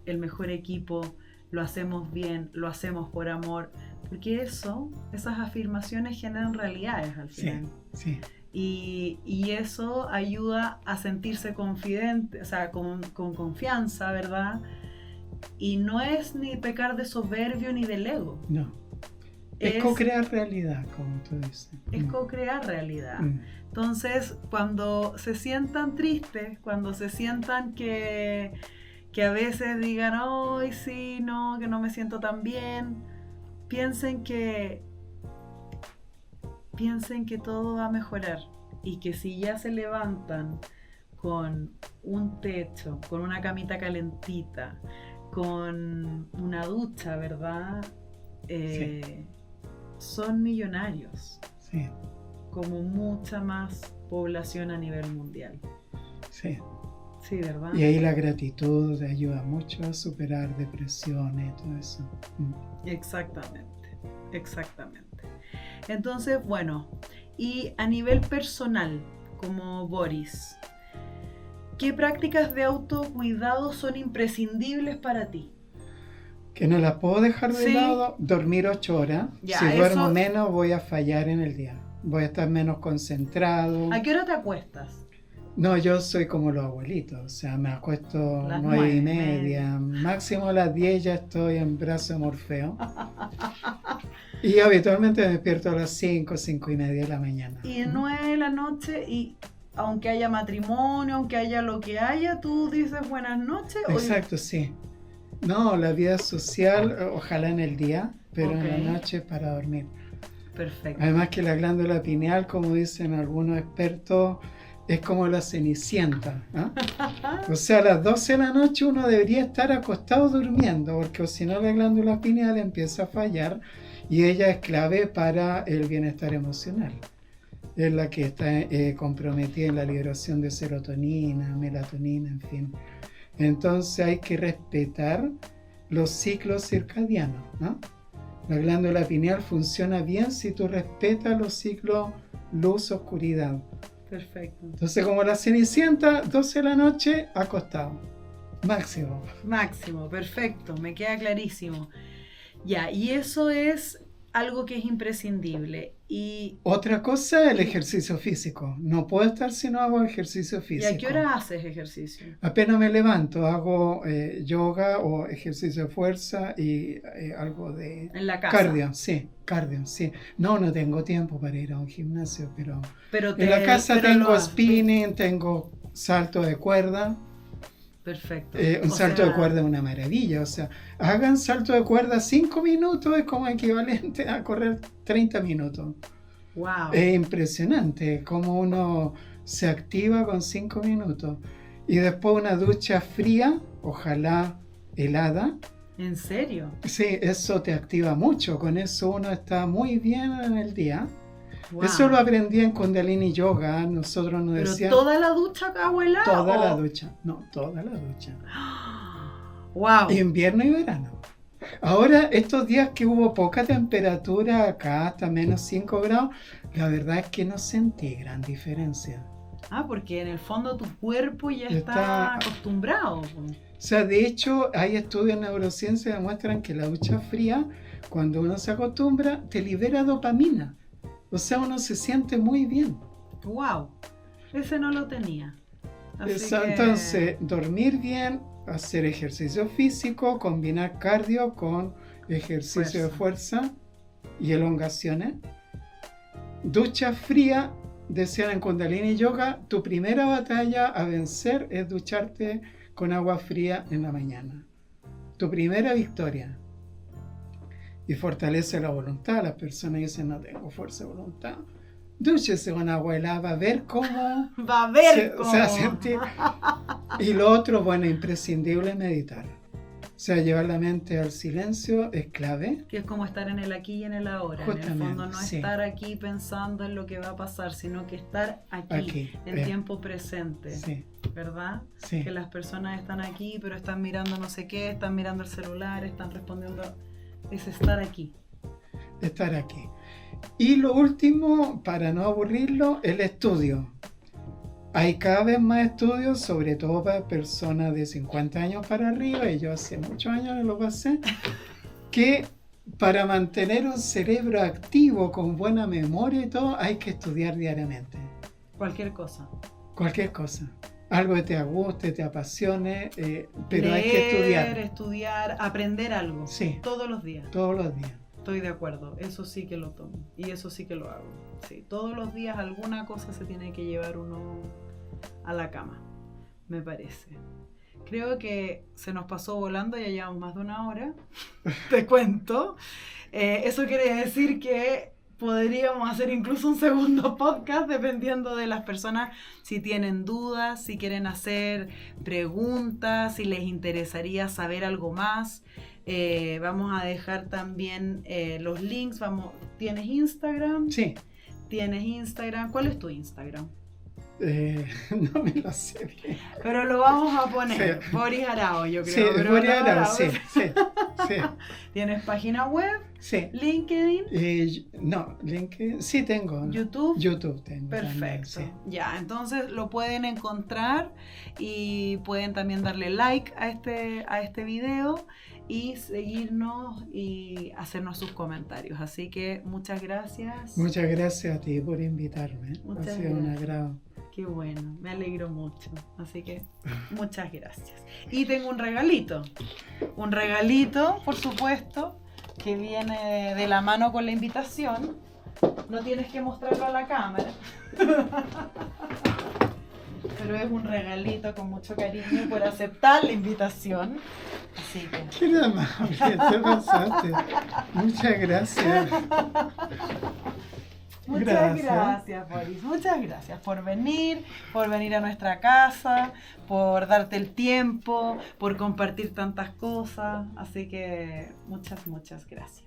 el mejor equipo, lo hacemos bien, lo hacemos por amor, porque esas afirmaciones generan realidades al final. Sí. Y eso ayuda a sentirse confidente, o sea, con confianza, ¿verdad? Y no es ni pecar de soberbio ni del ego. No. Es co-crear realidad, como tú dices. Es co-crear realidad. Entonces, cuando se sientan tristes, cuando se sientan que a veces digan, ay, sí, no, que no me siento tan bien, piensen que todo va a mejorar y que si ya se levantan con un techo, con una camita calentita, con una ducha, ¿verdad? Sí. Son millonarios. Sí. Como mucha más población a nivel mundial. Sí. Sí, ¿verdad? Y ahí la gratitud ayuda mucho a superar depresiones y todo eso. Exactamente. Entonces, bueno, y a nivel personal, como Boris, ¿qué prácticas de autocuidado son imprescindibles para ti? Que no las puedo dejar de lado, dormir 8 horas. Ya, si duermo menos, voy a fallar en el día. Voy a estar menos concentrado. ¿A qué hora te acuestas? No, yo soy como los abuelitos, o sea, me acuesto Las 9:30, máximo a las 10 ya estoy en brazo de Morfeo. Y habitualmente me despierto a las 5:30 de la mañana. Y 9 de la noche, y aunque haya matrimonio, aunque haya lo que haya, tú dices buenas noches. Exacto, sí. No, la vida social, ojalá en el día, pero en Ok. la noche para dormir. Perfecto. Además que la glándula pineal, como dicen algunos expertos, es como la cenicienta. O sea, a las 12 de la noche uno debería estar acostado durmiendo, porque si no la glándula pineal empieza a fallar y ella es clave para el bienestar emocional. Es la que está comprometida en la liberación de serotonina, melatonina, en fin. Entonces hay que respetar los ciclos circadianos, ¿no? La glándula pineal funciona bien si tú respetas los ciclos luz-oscuridad. Perfecto. Entonces, como la cenicienta, 12 de la noche, acostado. Máximo. Máximo, perfecto, me queda clarísimo. Ya, y eso es algo que es imprescindible. ¿Y Otra cosa, el ejercicio físico. No puedo estar si no hago ejercicio físico. a qué hora haces ejercicio? Apenas me levanto, hago yoga o ejercicio de fuerza y algo de En la casa. cardio, sí. No tengo tiempo para ir a un gimnasio, pero Pero en la casa pero tengo lo haces. spinning, tengo salto de cuerda. Perfecto. Un O salto sea, de cuerda es una maravilla, o sea, hagan salto de cuerda 5 minutos, es como equivalente a correr 30 minutos. wow. Es impresionante cómo uno se activa con 5 minutos. Y después una ducha fría, ojalá helada. ¿En serio? Sí, eso te activa mucho, con eso uno está muy bien en el día. Wow. Eso lo aprendí en Kundalini Yoga, nosotros nos ¿Pero decían... toda la ducha, abuela? Toda la o- ducha, no, toda la ducha. Wow. Invierno y verano. Ahora, estos días que hubo poca temperatura, acá hasta menos 5 grados, la verdad es que no sentí gran diferencia. Ah, porque en el fondo tu cuerpo ya está Está- acostumbrado. O sea, de hecho, hay estudios en neurociencia que demuestran que la ducha fría, cuando uno se acostumbra, te libera dopamina. O sea, uno se siente muy bien. Wow. Ese no lo tenía. Así que- Entonces, dormir bien, hacer ejercicio físico, combinar cardio con ejercicio de fuerza y elongaciones. Ducha fría, decían en Kundalini Yoga, tu primera batalla a vencer es ducharte con agua fría en la mañana. Tu primera victoria. Y fortalece la voluntad. Las personas dicen, no tengo fuerza de voluntad. Dúchese con agua helada, va a ver cómo Va a ver se cómo. va a sentir. Y lo otro, bueno, imprescindible es meditar. O sea, llevar la mente al silencio es clave. Que es como estar en el aquí y en el ahora. En el Justamente, fondo no sí. estar aquí pensando en lo que va a pasar, sino que estar aquí en tiempo presente. Sí, ¿Verdad? sí. Que las personas están aquí, pero están mirando no sé qué, están mirando el celular, están respondiendo. Es estar aquí. Estar aquí. Y lo último, para no aburrirlo, el estudio. Hay cada vez más estudios, sobre todo para personas de 50 años para arriba, y yo hace muchos años lo pasé, que para mantener un cerebro activo, con buena memoria y todo, hay que estudiar diariamente. Cualquier cosa. Cualquier cosa. Algo que te guste, te apasione, pero Leer, hay que estudiar, aprender algo. Sí. Todos los días. todos los días. Estoy de acuerdo. Eso sí que lo tomo. Y eso sí que lo hago. Sí, todos los días alguna cosa se tiene que llevar uno a la cama. Me parece. Creo que se nos pasó volando, ya llevamos más de una hora. Te cuento. Eso quiere decir que podríamos hacer incluso un segundo podcast dependiendo de las personas, si tienen dudas, si quieren hacer preguntas, si les interesaría saber algo más. Vamos a dejar también los links. ¿Tienes Instagram? Sí. ¿Tienes Instagram? ¿Cuál es tu Instagram? No me lo sé bien. Pero lo vamos a poner. Sí. Boris Arao, yo creo. Sí, pero Boris no, Arao, Arao. sí. ¿Tienes página web? Sí. LinkedIn. No, LinkedIn, sí tengo. YouTube. YouTube tengo. Perfecto. También, Ya, entonces lo pueden encontrar y pueden también darle like a este video y seguirnos y hacernos sus comentarios. Así que muchas gracias. sí. Muchas gracias a ti por invitarme. Muchas Ha sido un gracias. agrado. Qué bueno, me alegro mucho. Así que muchas gracias. Y tengo un regalito. Un regalito, por supuesto, que viene de la mano con la invitación. No tienes que mostrarlo a la cámara. Pero es un regalito con mucho cariño por aceptar la invitación. Así que... Qué amable, te pasaste. Muchas gracias. Muchas gracias, Boris. Muchas gracias por venir a nuestra casa, por darte el tiempo, por compartir tantas cosas. Así que muchas gracias.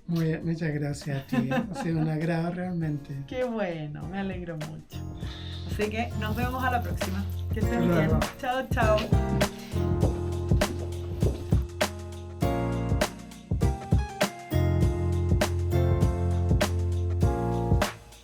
Muchas gracias a ti. Ha sido un agrado realmente. Qué bueno, me alegro mucho. Así que nos vemos a la próxima. Que estén bien. Luego. Chao, chao.